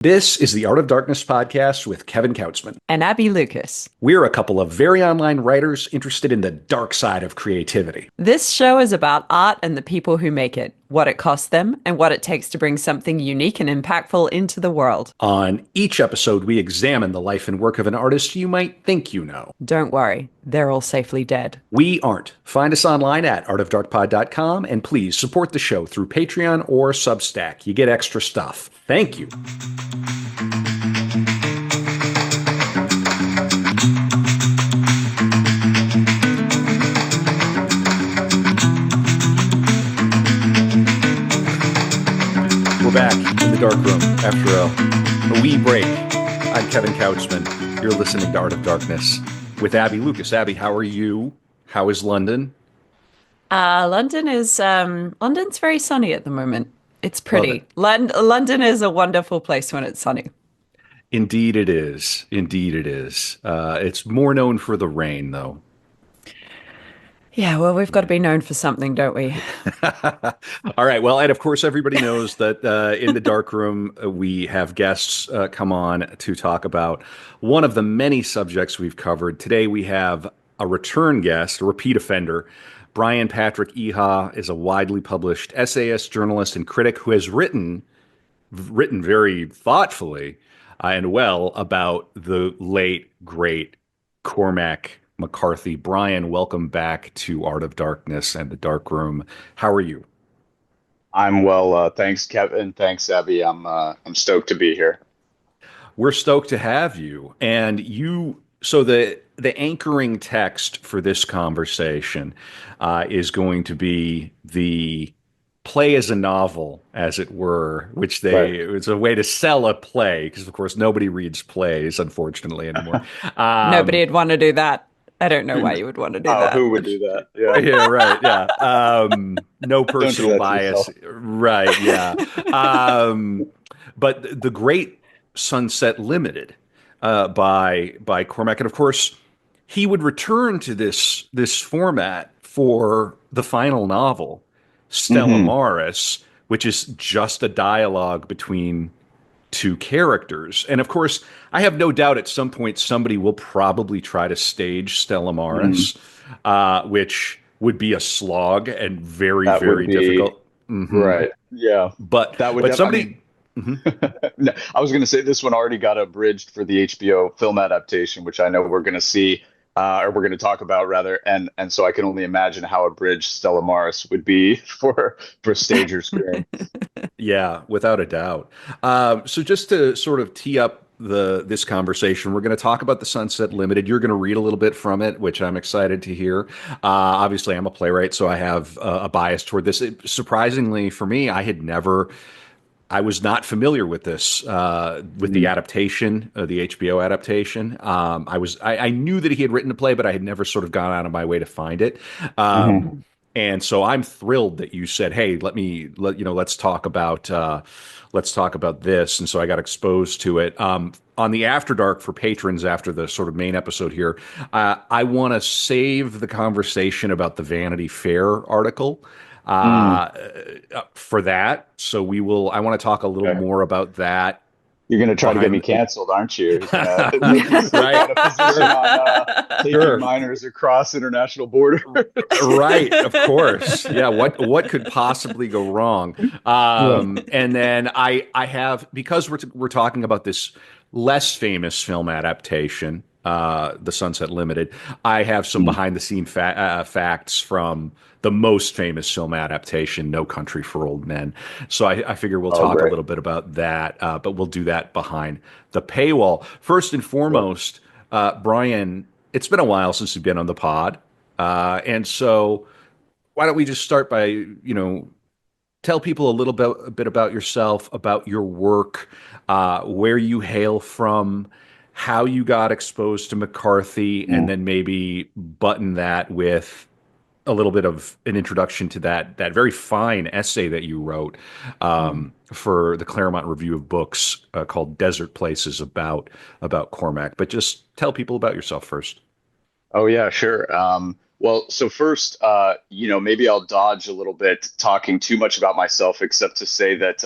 This is the Art of Darkness podcast with Kevin Kautzman. And Abby Lucas. We're a couple of very online writers interested in the dark side of creativity. This show is about art and the people who make it, what it costs them, and what it takes to bring something unique and impactful into the world. On each episode, we examine the life and work of an artist you might think you know. Don't worry, they're all safely dead. We aren't. Find us online at artofdarkpod.com, and please support the show through Patreon or Substack. You get extra stuff. Thank you. We're back in the dark room after a wee break. I'm Kevin Kautzman. You're listening to Art of Darkness with Abby Lucas. Abby, how are you? How is London? London's very sunny at the moment. It's pretty. London is a wonderful place when it's sunny. Indeed it is. Indeed it is. It's more known for the rain, though. Yeah, well, we've got to be known for something, don't we? All right. Well, and of course, everybody knows that in the dark room, we have guests come on to talk about one of the many subjects we've covered. Today, we have a return guest, a repeat offender. Brian Patrick Eha is a widely published essayist, journalist, and critic who has written very thoughtfully and well about the late, great Cormac McCarthy. Brian, welcome back to Art of Darkness and the Dark Room. How are you? I'm well. Thanks, Kevin. Thanks, Abby. I'm stoked to be here. We're stoked to have you. And so the anchoring text for this conversation is going to be the play as a novel, as it were, which it's a way to sell a play, because of course nobody reads plays, unfortunately, anymore. Nobody'd want to do that. I don't know why you would want to do that. Who would do that? Yeah, yeah, right. Yeah, no personal bias. Right. Yeah. But the great Sunset Limited by Cormac, and of course he would return to this format for the final novel, Stella Maris, which is just a dialogue between two characters. And of course, I have no doubt at some point somebody will probably try to stage Stella Maris, which would be a slog and very, very difficult. Right. Yeah. But that would somebody. No, I was going to say this one already got abridged for the HBO film adaptation, which I know we're going to see, or we're going to talk about rather, and so I can only imagine how abridged Stella Maris would be for stage or screen. Yeah, without a doubt. So just to sort of tee up this conversation, we're going to talk about the Sunset Limited. You're going to read a little bit from it, which I'm excited to hear. Obviously, I'm a playwright, so I have a bias toward this. Surprisingly for me, I was not familiar with this, with the adaptation, the HBO adaptation. I knew that he had written a play, but I had never sort of gone out of my way to find it. And so I'm thrilled that you said, "Hey, let's talk about this." And so I got exposed to it on the After Dark for patrons after the sort of main episode here. I want to save the conversation about the Vanity Fair article for that. So I want to talk a little more about that. You're going to try to get me canceled, aren't you? Right. Taking minors across international borders. Right. Of course. Yeah. What could possibly go wrong? And then I have, because we're talking about this less famous film adaptation, The Sunset Limited, I have some behind the scene facts from the most famous film adaptation, No Country for Old Men. So I figure we'll talk a little bit about that, but we'll do that behind the paywall. First and foremost, Brian, it's been a while since you've been on the pod. And so why don't we just start by, tell people a bit about yourself, about your work, where you hail from, how you got exposed to McCarthy, and then maybe button that with a little bit of an introduction to that very fine essay that you wrote for the Claremont Review of Books called Desert Places about Cormac. But just tell people about yourself first. Oh, yeah, sure. Well, so first, maybe I'll dodge a little bit talking too much about myself, except to say that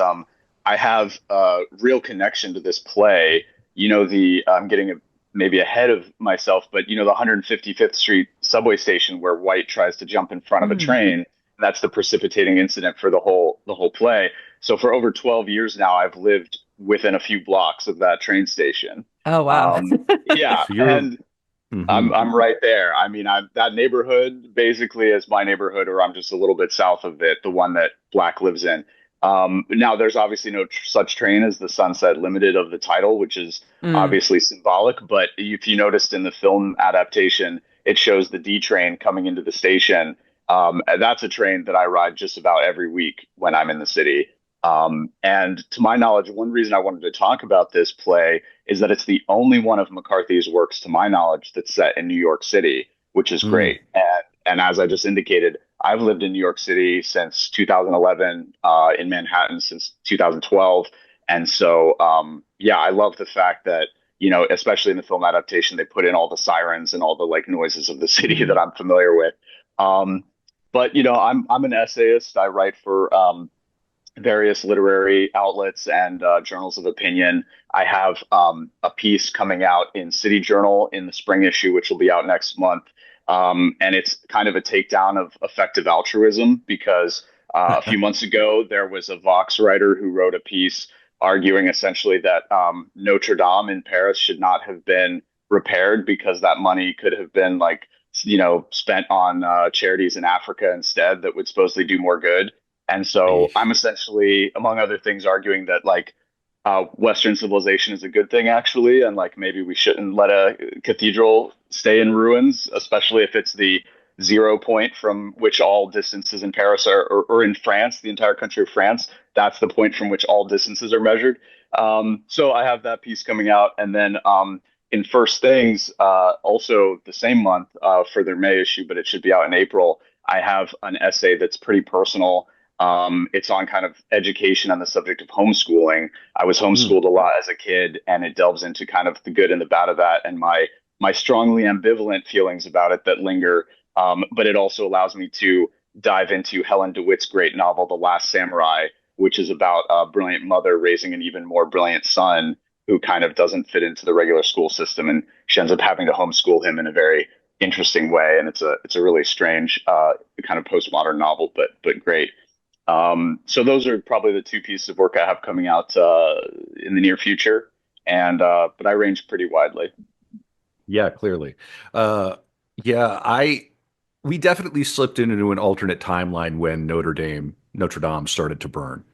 I have a real connection to this play. I'm getting maybe ahead of myself, but the 155th Street subway station where White tries to jump in front of a Mm. train. That's the precipitating incident for the whole play. So for over 12 years now, I've lived within a few blocks of that train station. Oh, wow. Yeah, So you're. and Mhm. I'm right there. I mean, I'm that neighborhood basically is my neighborhood, or I'm just a little bit south of it, the one that Black lives in. Now, there's obviously no such train as the Sunset Limited of the title, which is Mm. obviously symbolic. But if you noticed in the film adaptation, it shows the D train coming into the station. And that's a train that I ride just about every week when I'm in the city. And to my knowledge, one reason I wanted to talk about this play is that it's the only one of McCarthy's works, to my knowledge, that's set in New York City, which is Mm. great. And as I just indicated, I've lived in New York City since 2011, in Manhattan since 2012, and so yeah, I love the fact that especially in the film adaptation, they put in all the sirens and all the like noises of the city that Mm. I'm familiar with. Um, but I'm an essayist. I write for various literary outlets and journals of opinion. I have a piece coming out in City Journal in the spring issue, which will be out next month. And it's kind of a takedown of effective altruism because a few months ago, there was a Vox writer who wrote a piece arguing essentially that Notre Dame in Paris should not have been repaired because that money could have been like, spent on charities in Africa instead that would supposedly do more good. And so Eesh. I'm essentially, among other things, arguing that like Western civilization is a good thing, actually, and like maybe we shouldn't let a cathedral stay in ruins, especially if it's the 0 point from which all distances in Paris are, or in France, the entire country of France. That's the point from which all distances are measured. So I have that piece coming out, and then in First Things, also the same month for their May issue, but it should be out in April. I have an essay that's pretty personal. It's on kind of education on the subject of homeschooling. I was Mm. homeschooled a lot as a kid, and it delves into kind of the good and the bad of that, and my strongly ambivalent feelings about it that linger. But it also allows me to dive into Helen DeWitt's great novel, The Last Samurai, which is about a brilliant mother raising an even more brilliant son who kind of doesn't fit into the regular school system, and she ends up having to homeschool him in a very interesting way. And it's a really strange kind of postmodern novel, but great. So those are probably the two pieces of work I have coming out in the near future, and but I range pretty widely. Yeah, clearly. Uh, yeah, I we definitely slipped into an alternate timeline when Notre Dame started to burn.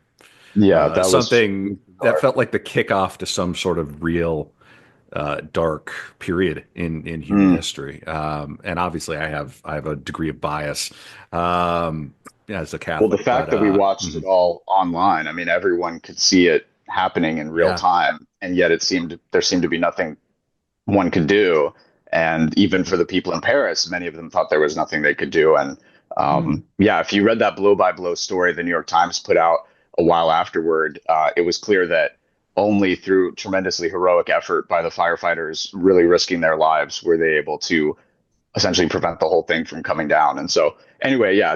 Yeah, that was Something that bizarre. felt like the kickoff to some sort of real dark period in human Mm. history. And obviously, I have a degree of bias as a Well, the Catholic, but fact that we watched mhm. it all online, I mean, everyone could see it happening in real Yeah. time, and yet there seemed to be nothing one could do. And even for the people in Paris, many of them thought there was nothing they could do. And Mm. yeah, if you read that blow by blow story the New York Times put out a while afterward, it was clear that only through tremendously heroic effort by the firefighters, really risking their lives, were they able to essentially prevent the whole thing from coming down. And so, anyway, yeah,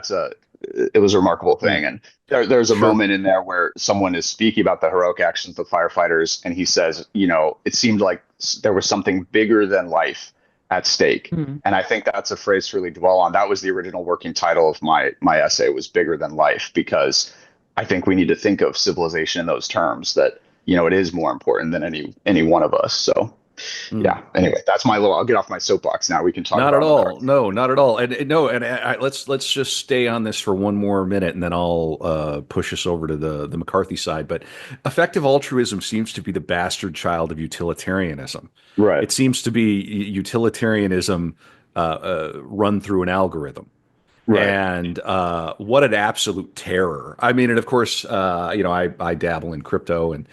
it was a remarkable Mm. thing. And there's a Sure. moment in there where someone is speaking about the heroic actions of the firefighters, and he says, it seemed like there was something bigger than life at stake. Mm. And I think that's a phrase to really dwell on. That was the original working title of my essay, was bigger than life, because I think we need to think of civilization in those terms, that it is more important than any one of us. So Mm. yeah. Anyway, that's my little. I'll get off my soapbox now. We can talk Not at about all. McCarthy. No, not at all. And no, and let's just stay on this for one more minute, and then I'll push us over to the McCarthy side. But effective altruism seems to be the bastard child of utilitarianism. Right. It seems to be utilitarianism run through an algorithm. Right. And what an absolute terror! I mean, and of course, I dabble in crypto, and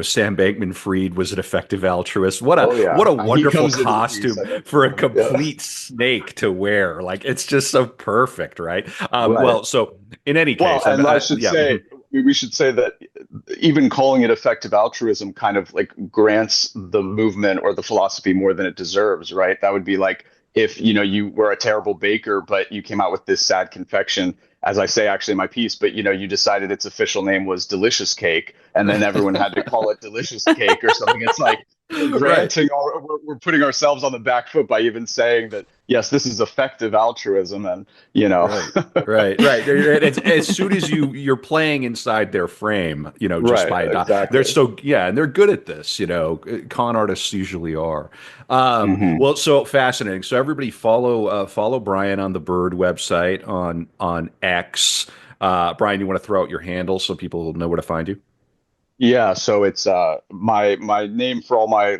Sam Bankman-Fried was an effective altruist. Oh What yeah. a He wonderful comes into the piece. costume I mentioned for a him. Yeah. complete snake to wear. Like it's just so perfect, right? Right. Well, so in any Well, case, and I should yeah, say, we should say that even calling it effective altruism kind of like grants the movement or the philosophy more than it deserves, right? That would be like if, you were a terrible baker, but you came out with this sad confection as I say actually in my piece, but you decided its official name was Delicious Cake, and then everyone had to call it Delicious Cake or something. It's like we're Right. we're putting ourselves on the back foot by even saying that yes, this is effective altruism, and you know, Right. Right. As soon as you're playing inside their frame, just right, by they're exactly. so yeah, and they're good at this. Con artists usually are. Hmm. Well, so fascinating. So everybody follow Brian on the Bird website on X. Brian, you want to throw out your handle so people know where to find you? Yeah, so it's my name for all my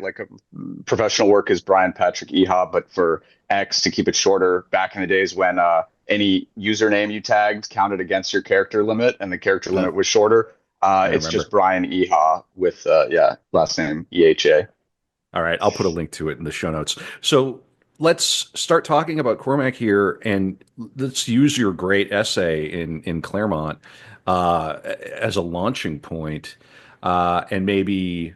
professional work is Brian Patrick Eha, but for X to keep it shorter, back in the days when any username you tagged counted against your character limit and the character Uh, limit was shorter, I it's just remember. Brian Eha with yeah, last name Eha. All right, I'll put a link to it in the show notes. So let's start talking about Cormac here, and let's use your great essay in Claremont as a launching point, and maybe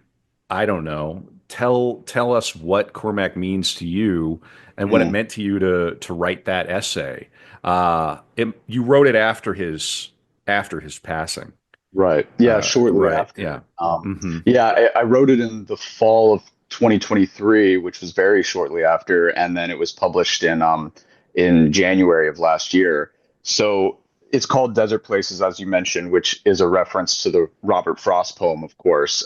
I don't know, tell us what Cormac means to you and what it meant to you to write that essay. You wrote it after his passing, Right. Yeah, shortly right? Yeah. after. Hmm. Yeah, I wrote it in the fall of 2023, which was very shortly after, and then it was published in January of last year. So it's called Desert Places, as you mentioned, which is a reference to the Robert Frost poem, of course,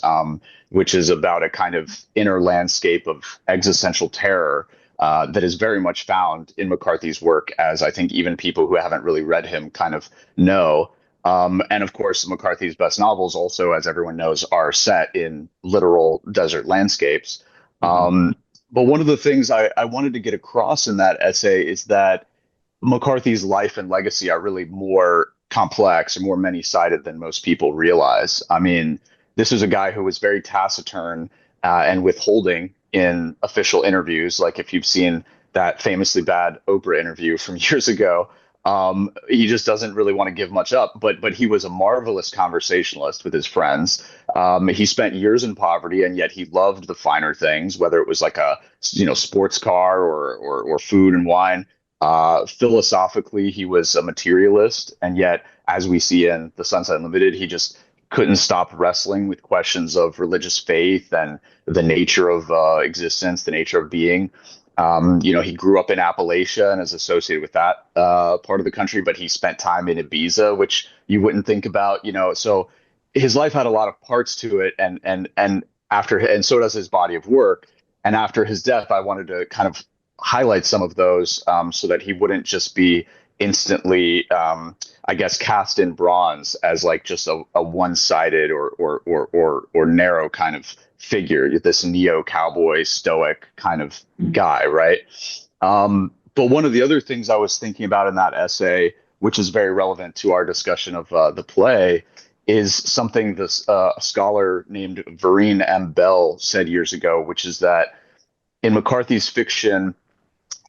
which is about a kind of inner landscape of existential terror. That is very much found in McCarthy's work, as I think even people who haven't really read him kind of know. And of course, McCarthy's best novels, also, as everyone knows, are set in literal desert landscapes. Hmm. But one of the things I wanted to get across in that essay is that McCarthy's life and legacy are really more complex and more many sided than most people realize. I mean, this is a guy who was very taciturn and withholding in official interviews. Like if you've seen that famously bad Oprah interview from years ago, he just doesn't really want to give much up. But he was a marvelous conversationalist with his friends. He spent years in poverty, and yet he loved the finer things, whether it was like a sports car or food and wine. Philosophically, he was a materialist, and yet, as we see in The Sunset Unlimited, he just couldn't stop wrestling with questions of religious faith and the nature of existence, the nature of being. He grew up in Appalachia and is associated with that part of the country, but he spent time in Ibiza, which you wouldn't think about. So his life had a lot of parts to it, and so does his body of work. And after his death, I wanted to kind of highlight some of those so that he wouldn't just be instantly, I guess, cast in bronze as like just a one-sided or narrow kind of figure, this neo cowboy stoic kind of guy, right? But one of the other things I was thinking about in that essay, which is very relevant to our discussion of the play, is something this a scholar named Vereen M. Bell said years ago, which is that in McCarthy's fiction,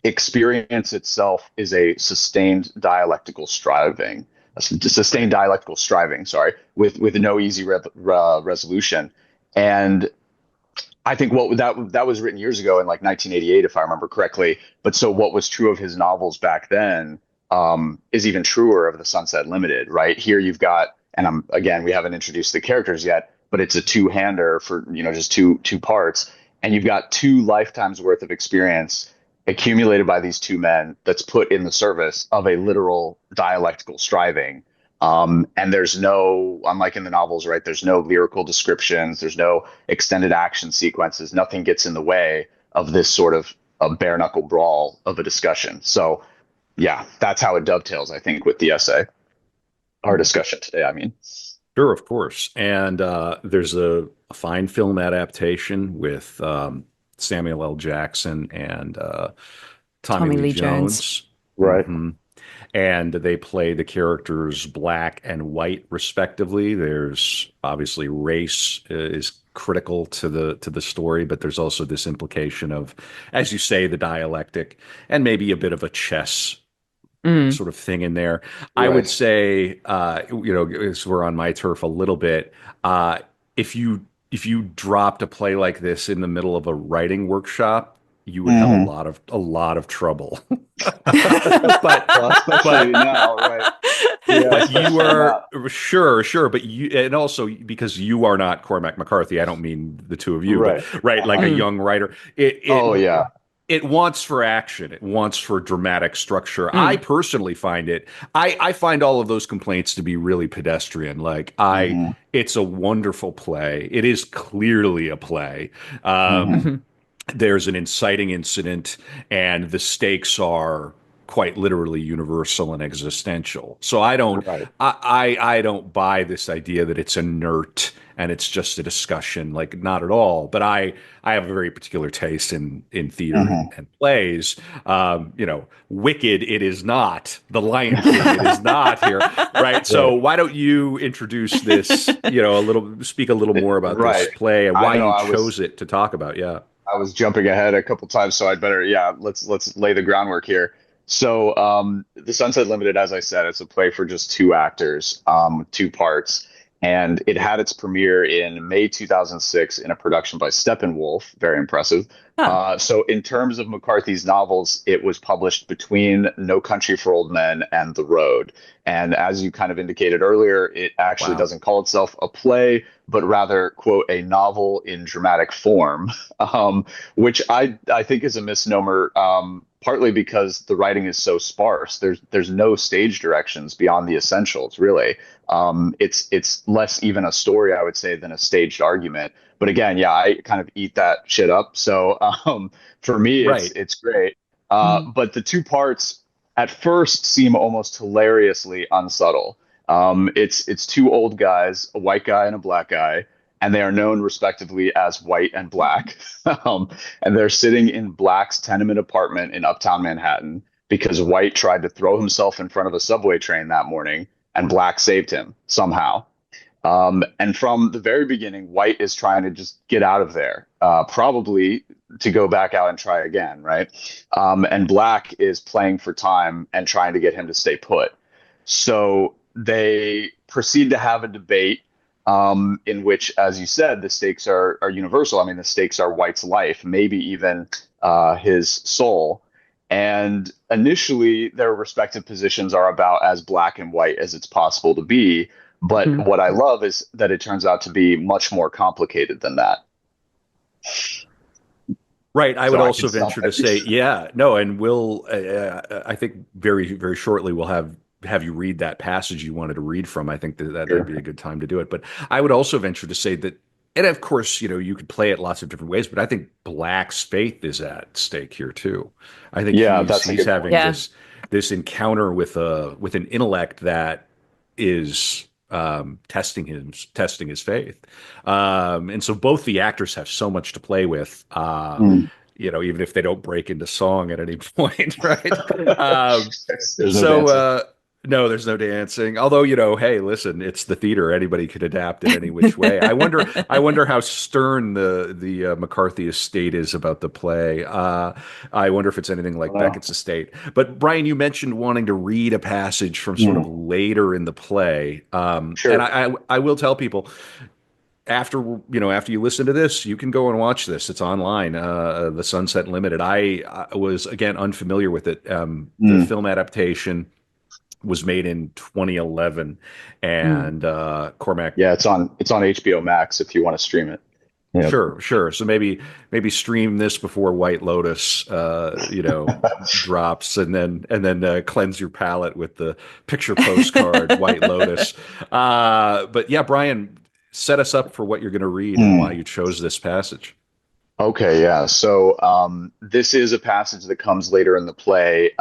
experience itself is a sustained dialectical striving, sorry, with no easy resolution. And I think what that was written years ago in like 1988, if I remember correctly. But so what was true of his novels back then is even truer of The Sunset Limited, right? Here you've got, and we haven't introduced the characters yet, but it's a two-hander for just two parts, and you've got two lifetimes worth of experience accumulated by these two men that's put in the service of a literal dialectical striving. And there's no, unlike in the novels, right? There's no lyrical descriptions, there's no extended action sequences, nothing gets in the way of this sort of a bare knuckle brawl of a discussion. So, yeah, that's how it dovetails, I think, with the essay, our discussion today. I mean, Sure, of course. And there's a fine film adaptation with Samuel L. Jackson and Tommy Tommy Lee Lee Jones. Jones. right. Hmm. And they play the characters black and white, respectively. There's obviously race is critical to the story, but there's also this implication of, as you say, the dialectic and maybe a bit of a chess Mm. sort of thing in there. I would Right. say, as we're on my turf a little bit, uh, if you dropped a play like this in the middle of a writing workshop, you would have a Mm-hmm. lot of trouble. Well, but especially but now, right? But especially you are not. sure, but you, and also because you are not Cormac McCarthy. I don't mean the two of you, but Right. right, like a Mm. young writer. It Oh yeah. it wants for action. It wants for dramatic structure. I Mm. personally find it. I find all of those complaints to be really pedestrian. Hmm. It's a wonderful play. It is clearly a play. Hmm. Mhm. There's an inciting incident, and the stakes are quite literally universal and existential. So Right. I don't buy this idea that it's inert and it's just a discussion, like not at all. But I have a very particular taste in theater Hmm. and plays. Wicked, it is not. The Lion King, it is not here, right? So Right. why don't you introduce this, speak a little more about this Right. play and I why know. you I was chose it to talk about? Yeah. I was jumping ahead a couple times, so I'd better, yeah, let's lay the groundwork here. So, The Sunset Limited, as I said, it's a play for just two actors, two parts, and it had its premiere in May 2006 in a production by Steppenwolf. Very impressive. Oh, So, in terms of McCarthy's novels, it was published between No Country for Old Men and The Road. And as you kind of indicated earlier, it actually Wow. doesn't call itself a play, but rather, quote, a novel in dramatic form, which I think is a misnomer, partly because the writing is so sparse. There's no stage directions beyond the essentials, really. It's less even a story, I would say, than a staged argument. But again, yeah, I kind of eat that shit up. So for me, it's Right. it's great. mm. But the two parts at first seem almost hilariously unsubtle. It's two old guys, a white guy and a black guy, and they are known respectively as White and Black. um, and they're sitting in Black's tenement apartment in Uptown Manhattan because White tried to throw himself in front of a subway train that morning, and Black saved him somehow. And from the very beginning, White is trying to just get out of there, probably to go back out and try again, right? And Black is playing for time and trying to get him to stay put. So they proceed to have a debate in which, as you said, the stakes are universal. I mean, the stakes are White's life, maybe even his soul. And initially, their respective positions are about as black and white as it's possible to be. But Mhm. what I love is that it turns out to be much more complicated than that. Right. I So would I can also stop venture to there. say, yeah, no, and we'll, I think very, very shortly we'll have you read that passage you wanted to read from. I think that'd be Sure. a good time to do it. But I would also venture to say that, and of course, you could play it lots of different ways, but I think Black's faith is at stake here too. I think Yeah, he's that's a he's good point. having Yeah. this encounter with an intellect that is testing his faith. And so both the actors have so much to play with. Mm. Even if they don't break into song at any point, right? There's no So dancing. no, there's no dancing. Although, hey, listen, it's the theater. Anybody could adapt it any which way. I wonder how stern the McCarthy estate is about the play. I wonder if it's anything I don't like know. Beckett's estate. But Brian, you mentioned wanting to read a passage from sort of Mm. later in the play, and Sure. I will tell people after you listen to this, you can go and watch this. It's online, The Sunset Limited. I was again unfamiliar with it. The Mm. film adaptation was made in 2011, Mm. and Cormac. Yeah, it's on HBO Max if you want to stream it. Yep. Sure, sure. So maybe stream this before White Lotus, drops, and then cleanse your palate with the picture postcard White Lotus. But yeah, Brian, set us up for what you're going to read and why Mm. you chose this passage. Okay, yeah. So this is a passage that comes later in the play.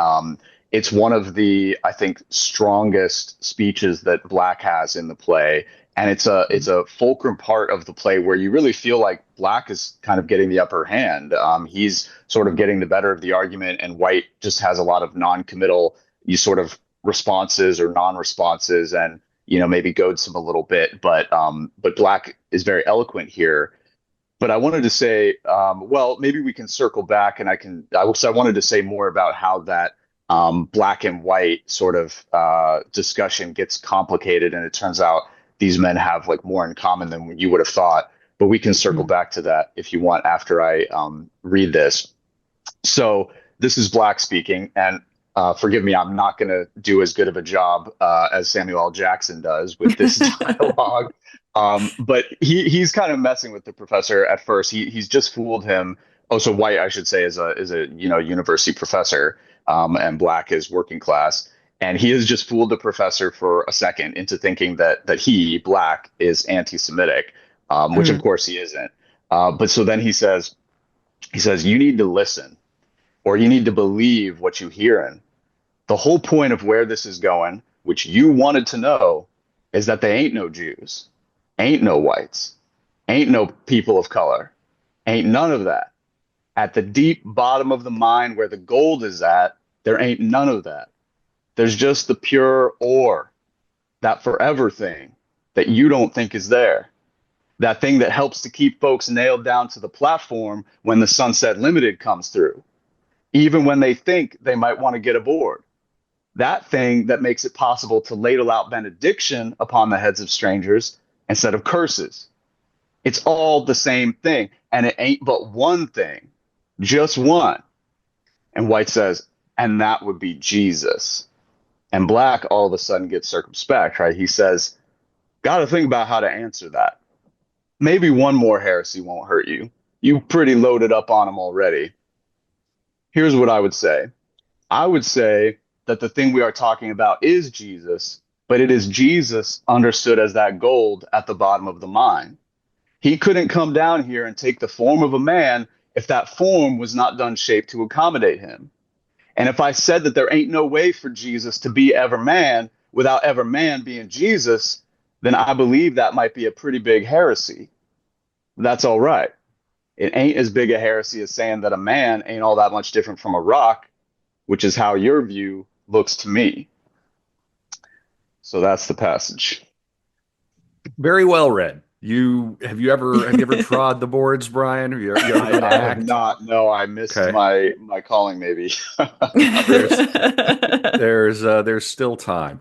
It's one of the, I think, strongest speeches that Black has in the play, and it's a fulcrum part of the play where you really feel like Black is kind of getting the upper hand. He's sort of getting the better of the argument, and White just has a lot of non-committal, you sort of responses or non-responses, and maybe goads him a little bit. But Black is very eloquent here, but I wanted to say, well, maybe we can circle back, and I wanted to say more about how that black and white sort of discussion gets complicated, and it turns out these men have like more in common than you would have thought. But we can circle Mm. back to that if you want after I read this. So this is Black speaking, and Forgive me, I'm not going to do as good of a job as Samuel L. Jackson does with this dialogue. But he's kind of messing with the professor at first. He's just fooled him. Oh, so White, I should say, is a university professor, and Black is working class, and he has just fooled the professor for a second into thinking that he Black is anti-Semitic, which of course he isn't. But so then he says you need to listen, or you need to believe what you hear. The whole point of where this is going, which you wanted to know, is that they ain't no Jews, ain't no whites, ain't no people of color, ain't none of that. At the deep bottom of the mine where the gold is at, there ain't none of that. There's just the pure ore, that forever thing that you don't think is there. That thing that helps to keep folks nailed down to the platform when the Sunset Limited comes through, even when they think they might want to get aboard. That thing that makes it possible to ladle out benediction upon the heads of strangers instead of curses. It's all the same thing, and it ain't but one thing, just one. And White says, and that would be Jesus. And Black all of a sudden gets circumspect, right? He says, got to think about how to answer that. Maybe one more heresy won't hurt you. You pretty loaded up on them already. Here's what I would say. I would say that the thing we are talking about is Jesus, but it is Jesus understood as that gold at the bottom of the mine. He couldn't come down here and take the form of a man if that form was not done shaped to accommodate him. And if I said that there ain't no way for Jesus to be ever man without ever man being Jesus, then I believe that might be a pretty big heresy. That's all right. It ain't as big a heresy as saying that a man ain't all that much different from a rock, which is how your view looks to me. So that's the passage. Very well read. Have you ever trod the boards, Brian? Have you ever done I have not. No, I missed my calling. Maybe there's still time.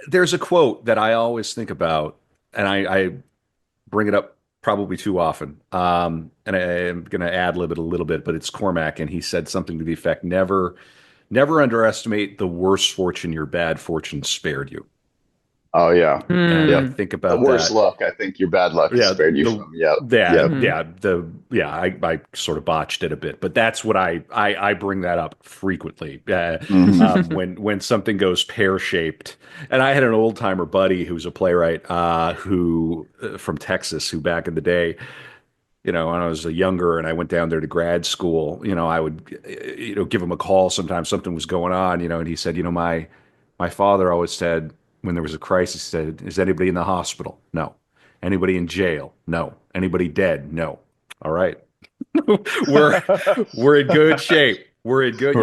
There's a quote that I always think about, and I bring it up probably too often. And I am going to ad-lib it a little bit, but it's Cormac, and he said something to the effect, never underestimate the worse fortune your bad fortune spared you. Oh yeah. Yeah. Think about the worst that. luck. I think your bad luck spared you from. I sort of botched it a bit, but that's what I bring that up frequently when something goes pear-shaped. And I had an old timer buddy who's a playwright who from Texas, who back in the day, when I was younger and I went down there to grad school, I would give him a call sometimes something was going on, and he said, my father always said, when there was a crisis, he said, is anybody in the hospital? No. Anybody in jail? No. Anybody dead? No. All right. we're in good shape. We're in good,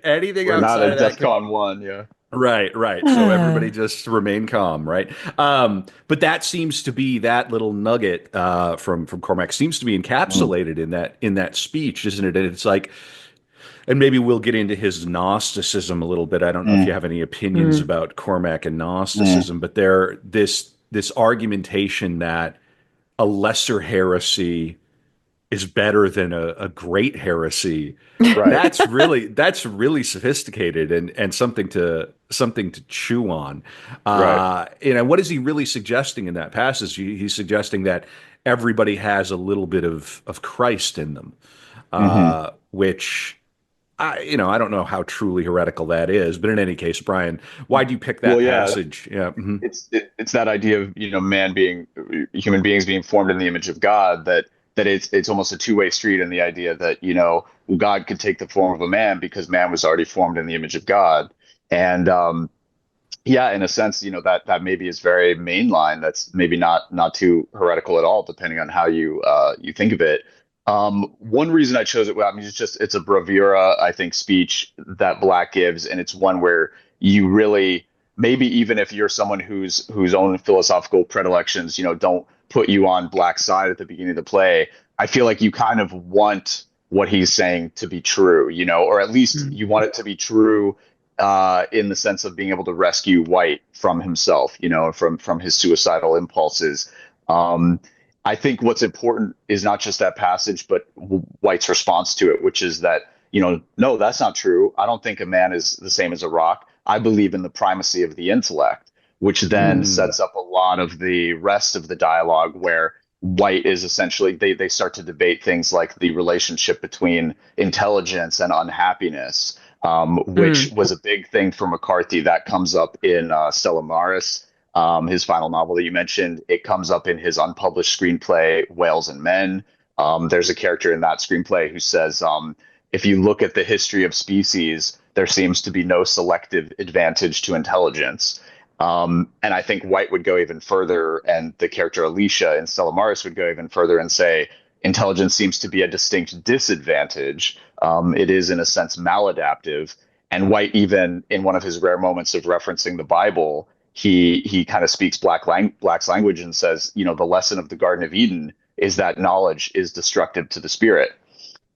anything we're outside not at DEFCON 1, yeah. Right. So everybody just remain calm, right? But that seems to be that little nugget from Cormac seems to be encapsulated in that speech, isn't it? And it's like, and maybe we'll get into his Gnosticism a little bit. I don't know if you have any opinions about Cormac and Gnosticism, but this argumentation that a lesser heresy is better than a great heresy. Right. That's really sophisticated and something to chew on. Right. What is he really suggesting in that passage? He's suggesting that everybody has a little bit of Christ in them, which I don't know how truly heretical that is, but in any case, Brian, why do you pick that passage? Yeah, it's that idea of human beings being formed in the image of God, that it's almost a two-way street in the idea that God could take the form of a man because man was already formed in the image of God, and in a sense, that maybe is very mainline. That's maybe not too heretical at all, depending on how you think of it. One reason I chose it, it's a bravura, I think, speech that Black gives, and it's one where you really, maybe even if you're someone whose own philosophical predilections, don't put you on Black's side at the beginning of the play, I feel like you kind of want what he's saying to be true, or at least you want it to be true in the sense of being able to rescue White from himself, from his suicidal impulses. I think what's important is not just that passage, but White's response to it, which is that, no, that's not true. I don't think a man is the same as a rock. I believe in the primacy of the intellect, which then Mm. sets up a lot of the rest of the dialogue where White is essentially they start to debate things like the relationship between intelligence and unhappiness, which Mm. was a big thing for McCarthy. That comes up in Stella Maris, his final novel that you mentioned. It comes up in his unpublished screenplay Whales and Men. There's a character in that screenplay who says, if you look at the history of species, there seems to be no selective advantage to intelligence. And I think White would go even further, and the character Alicia in Stella Maris would go even further and say intelligence seems to be a distinct disadvantage. It is, in a sense, maladaptive. And White, even in one of his rare moments of referencing the Bible, he kind of speaks Black's language and says, the lesson of the Garden of Eden is that knowledge is destructive to the spirit.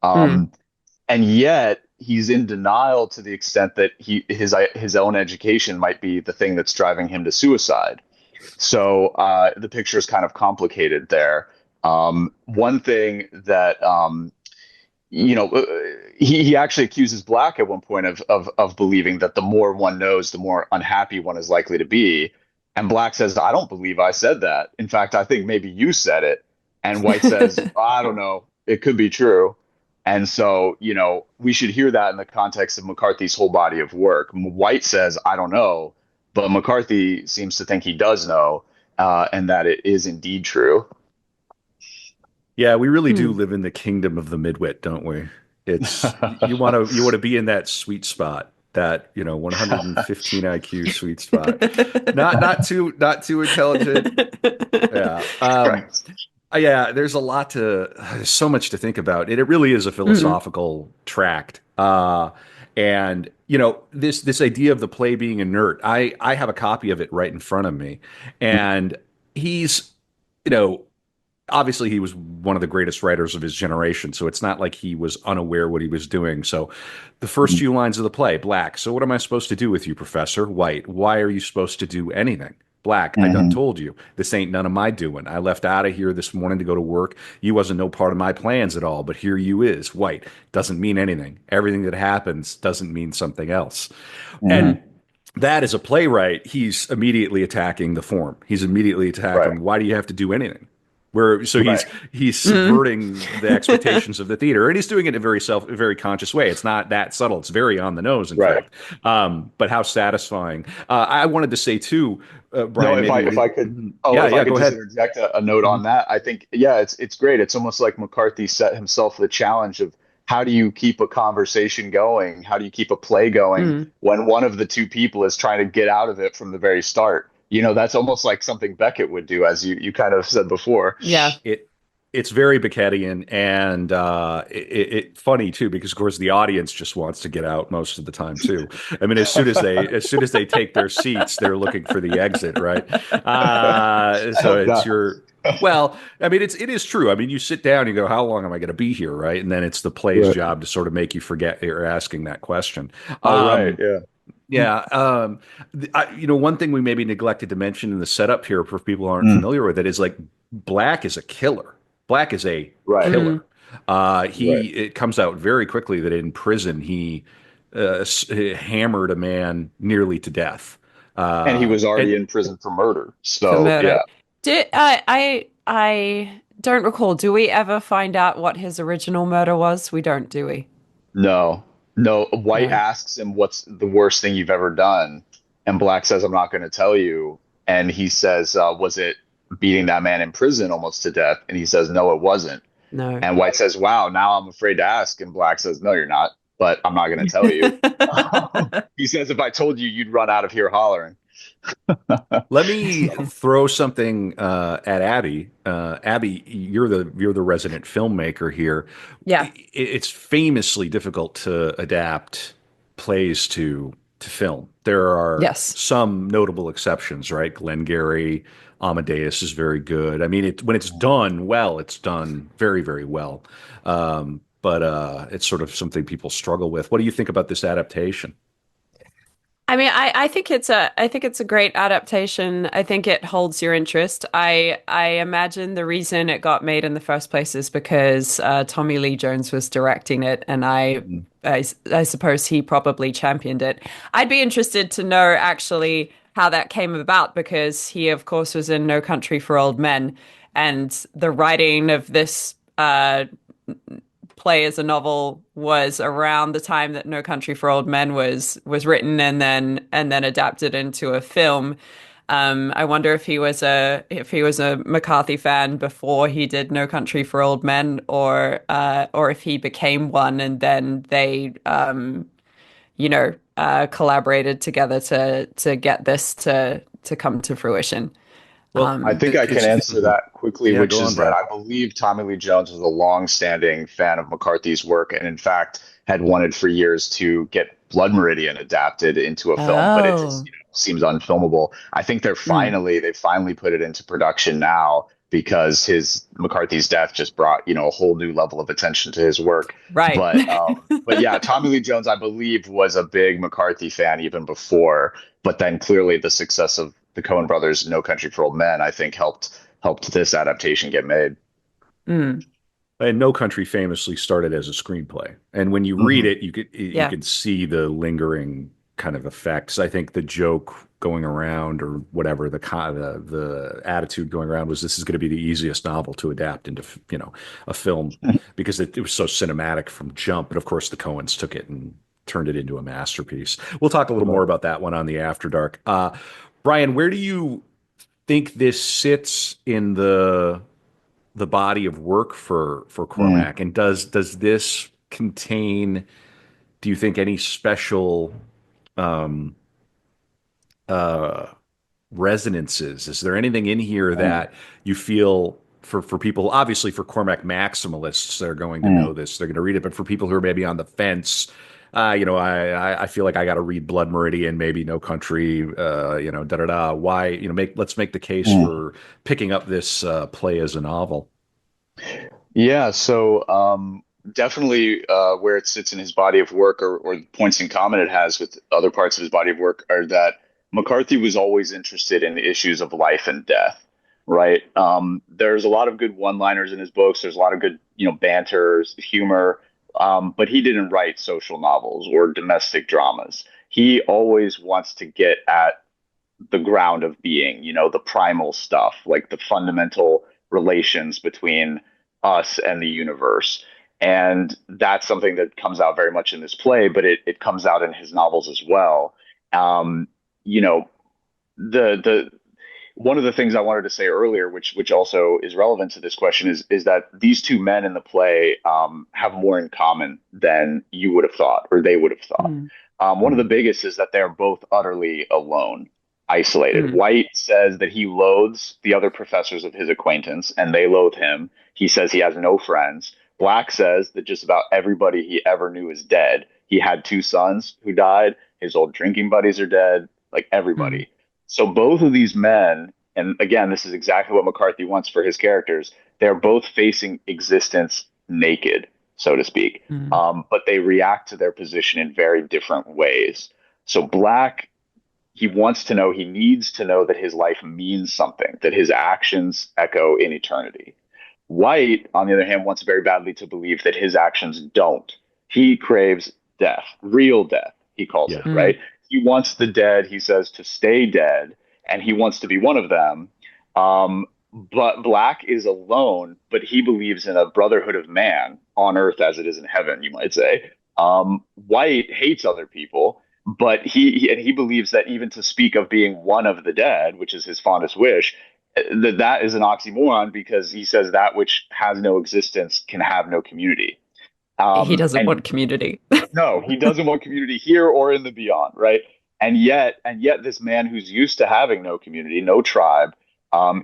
Mm. Um, and yet he's in denial to the extent that his own education might be the thing that's driving him to suicide. So the picture is kind of complicated there. One thing that he actually accuses Black at one point of believing that the more one knows, the more unhappy one is likely to be. And Black says, "I don't believe I said that. In fact, I think maybe you said it." And White says, "I don't know. It could be true." And so, we should hear that in the context of McCarthy's whole body of work. White says, "I don't know," but McCarthy seems to think he does know, and that it is indeed true. Yeah, we really do Mm. live in the kingdom of the midwit, don't we? It's you want to be in that sweet spot, that 115 IQ sweet spot. Not too intelligent. Yeah. Right. Yeah, there's so much to think about. It really is a Mm. philosophical tract. And this idea of the play being inert, I have a copy of it right in front of me. And he's, you know, obviously he was one of the greatest writers of his generation, so it's not like he was unaware what he was doing. So the first few lines of the play: Black, so what am I supposed to do with you, Professor? White, why are you supposed to do anything? Black, I done Mm-hmm. told you. This ain't none of my doing. I left out of here this morning to go to work. You wasn't no part of my plans at all, but here you is. White, doesn't mean anything. Everything that happens doesn't mean something else. Mm-hmm. And that as a playwright, he's immediately attacking the form. He's immediately Right. attacking, why do you have to do anything? Where so he's Right. he's Mm. subverting the expectations of the theater, and he's doing it in a very conscious way. It's not that subtle. It's very on the nose, in Right. fact. But how satisfying! I wanted to say too, No, Brian. Maybe if I could, yeah, if I yeah. could Go just ahead. interject a note on that, I think, yeah, it's great. It's almost like McCarthy set himself the challenge of how do you keep a conversation going? How do you keep a play going Mm. when one of the two people is trying to get out of it from the very start? That's almost like something Beckett would do, as you kind of said before. Yeah. It it's very Beckettian, and funny too, because of course the audience just wants to get out most of the time too. I mean, as soon as they take their seats, they're looking for the exit, right? So it's No, your well, I mean, it is true. I mean, you sit down, you go, how long am I going to be here, right? And then it's the play's right. job to sort of make you forget you're asking that question. Oh, right. Um, Yeah. yeah. One thing we maybe neglected to mention in the setup here for people who aren't Mm, familiar with it is like Black is a killer. Black is a right. Mm. killer. Right. It comes out very quickly that in prison he hammered a man nearly to death. And he was And already in prison for murder. For So, murder. yeah. I don't recall. Do we ever find out what his original murder was? We don't, do we? No, no. White No. asks him, "What's the worst thing you've ever done?" And Black says, "I'm not going to tell you." And he says, "Was it beating that man in prison almost to death?" And he says, "No, it wasn't." No. And White says, "Wow, now I'm afraid to ask." And Black says, "No, you're not, but I'm not going to tell you." He says, "If I told you, you'd run out of here hollering." let me So, throw something at Abby. Abby, you're the resident filmmaker here. Yeah. It's famously difficult to adapt plays to film. There are Yes. some notable exceptions, right? Glengarry, Amadeus is very good. I mean, when it's done well, it's done very, very well. But it's sort of something people struggle with. What do you think about this adaptation? I mean, I think it's a great adaptation. I think it holds your interest. I imagine the reason it got made in the first place is because Tommy Lee Jones was directing it, and I suppose he probably championed it. I'd be interested to know actually how that came about because he, of course, was in No Country for Old Men, and the writing of this play as a novel was around the time that No Country for Old Men was written and then adapted into a film. I wonder if he was a McCarthy fan before he did No Country for Old Men, or if he became one and then they collaborated together to get this to come to fruition. Well, I think I can answer that quickly, yeah, which go on, is that Brian. I believe Tommy Lee Jones was a long-standing fan of McCarthy's work, and in fact had wanted for years to get Blood Meridian adapted into a film, but it just Oh. seems unfilmable. I think Mm. they finally put it into production now because his McCarthy's death just brought a whole new level of attention to his work. Right. But yeah, Tommy Lee Jones, I believe, was a big McCarthy fan even before. But then clearly the success of the Coen brothers' No Country for Old Men, I think, helped this adaptation get made. Mm. And No Country famously started as a screenplay, and when you read Hmm. it, you Yeah. could see the lingering kind of effects. I think the joke going around, or whatever the attitude going around, was this is going to be the easiest novel to adapt into a film because it was so cinematic from jump. But of course, the Coens took it and turned it into a masterpiece. We'll talk a little more Right. about that one on the After Dark. Brian, where do you think this sits in the body of work for Mm. Cormac? And does this contain, do you think, any special um, uh, resonances? Is there anything in here Mm. that you feel for people, obviously for Cormac maximalists, they're going to Mm. know this, they're going to read it, but for people who are maybe on the fence, I feel like I got to read Blood Meridian, maybe No Country, da da da. Why, let's make the case Mm. for picking up this play as a novel. Yeah, so definitely where it sits in his body of work, or the points in common it has with other parts of his body of work, are that McCarthy was always interested in the issues of life and death, right? There's a lot of good one-liners in his books. There's a lot of good, banter, humor, but he didn't write social novels or domestic dramas. He always wants to get at the ground of being, the primal stuff, like the fundamental relations between us and the universe. And that's something that comes out very much in this play, but it comes out in his novels as well. Um, you know, the one of the things I wanted to say earlier, which also is relevant to this question, is that these two men in the play have more in common than you would have thought, or they would have thought. Mm. One of the biggest is that they're both utterly alone, isolated. Mm. White says that he loathes the other professors of his acquaintance, and they loathe him. He says he has no friends. Black says that just about everybody he ever knew is dead. He had two sons who died. His old drinking buddies are dead. Like Mm. everybody. So both of these men, and again, this is exactly what McCarthy wants for his characters. They're both facing existence naked, so to speak, Mm. but they react to their position in very different ways. So Black, he wants to know, he needs to know that his life means something, that his actions echo in eternity. White, on the other hand, wants very badly to believe that his actions don't. He craves death, real death, he calls Yeah. it, right? He wants the dead, he says, to stay dead, and he wants to be one of them. But Black is alone, but he believes in a brotherhood of man on earth as it is in heaven, you might say. White hates other people, but he believes that even to speak of being one of the dead, which is his fondest wish, that is an oxymoron because he says that which has no existence can have no community. He doesn't And want community. no, he doesn't want community here or in the beyond, right? And yet, this man who's used to having no community, no tribe,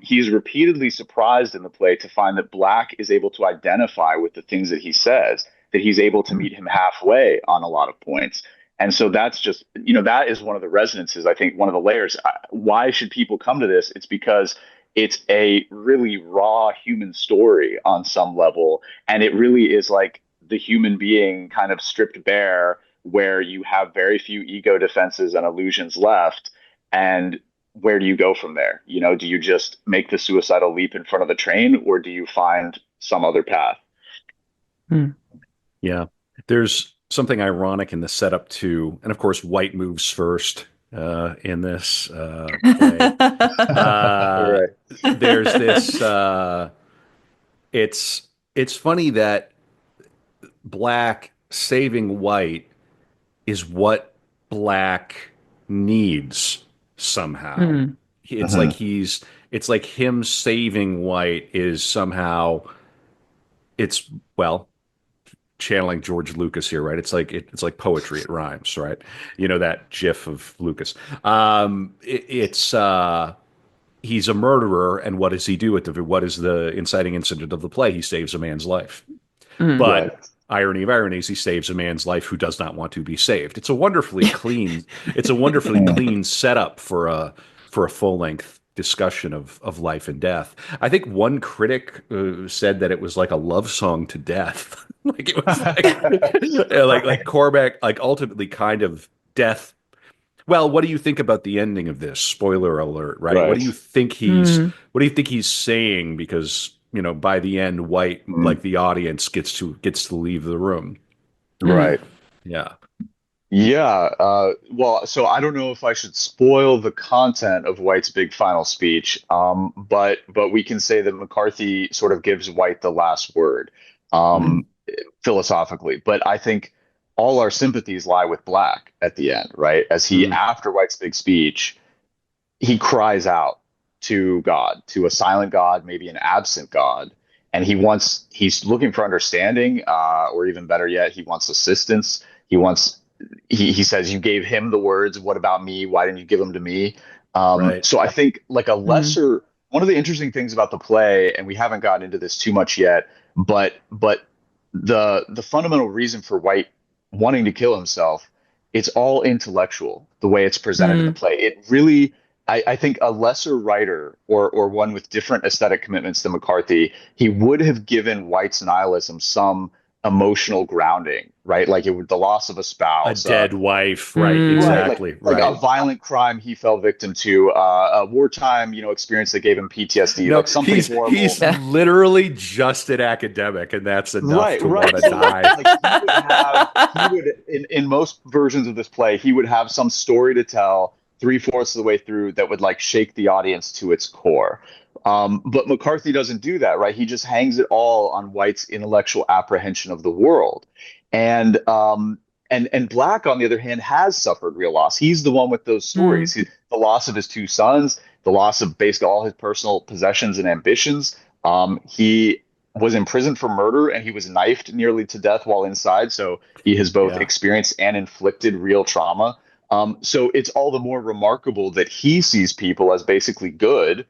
he's repeatedly surprised in the play to find that Black is able to identify with the things that he says, that he's able to meet him halfway on a lot of points. And so that's just, that is one of the resonances, I think, one of the layers. Why should people come to this? It's because it's a really raw human story on some level. And it really is like the human being kind of stripped bare where you have very few ego defenses and illusions left. And where do you go from there? You know, do you just make the suicidal leap in front of the train, or do you find some other path? Hmm. Yeah. There's something ironic in the setup too. And of course, White moves first in this play. Uh, Right. there's this it's funny that Black saving White is what Black needs somehow. Hmm. It's like Mhm. it's like him saving White is somehow it's well channeling George Lucas here, right? It's like poetry. It rhymes, right? You know that GIF of Lucas. It's he's a murderer, and what does he do at the what is the inciting incident of the play? He saves a man's life. Hmm. Right. But irony of ironies, he saves a man's life who does not want to be saved. It's a wonderfully clean. It's a wonderfully Mm. clean setup for a full length discussion of life and death. I think one critic said that it was like a love song to death. Like it was like Right. Cormac like ultimately kind of death. Well, what do you think about the ending of this? Spoiler alert, right? Right. Hmm. What do you think he's saying? Because, you know, by the end, White, Mm. like the audience, gets to leave the room. Hmm. Right. Yeah. Yeah. Well, so I don't know if I should spoil the content of White's big final speech, but we can say that McCarthy sort of gives White the last word, Hmm. um, philosophically. But I think all our sympathies lie with Black at the end, right? As he, Mm. after White's big speech, he cries out to God, to a silent God, maybe an absent God, and he's looking for understanding, or even better yet, he wants assistance. He says, "You gave him the words. What about me? Why didn't you give them to me?" Right. So I think like a Hmm. lesser one of the interesting things about the play, and we haven't gotten into this too much yet, but the fundamental reason for White wanting to kill himself, it's all intellectual. The way it's presented in the Hmm. play, it really I think a lesser writer or one with different aesthetic commitments than McCarthy, he would have given White's nihilism some emotional grounding, right? Like it would the loss of a A spouse, dead wife. Right. Hmm. right? Exactly. Like a Right. violent crime he fell victim to, a wartime, experience that gave him PTSD, No, like something he's horrible. Yeah. literally just an academic, and that's enough Right, to want right. to So die. like he would in most versions of this play, he would have some story to tell three-fourths of the way through that would like shake the audience to its core. But McCarthy doesn't do that, right? He just hangs it all on White's intellectual apprehension of the world. And Black, on the other hand, has suffered real loss. He's the one with those Hmm. stories. The loss of his two sons, the loss of basically all his personal possessions and ambitions. He was imprisoned for murder and he was knifed nearly to death while inside. So he has both Yeah. experienced and inflicted real trauma. So it's all the more remarkable that he sees people as basically good.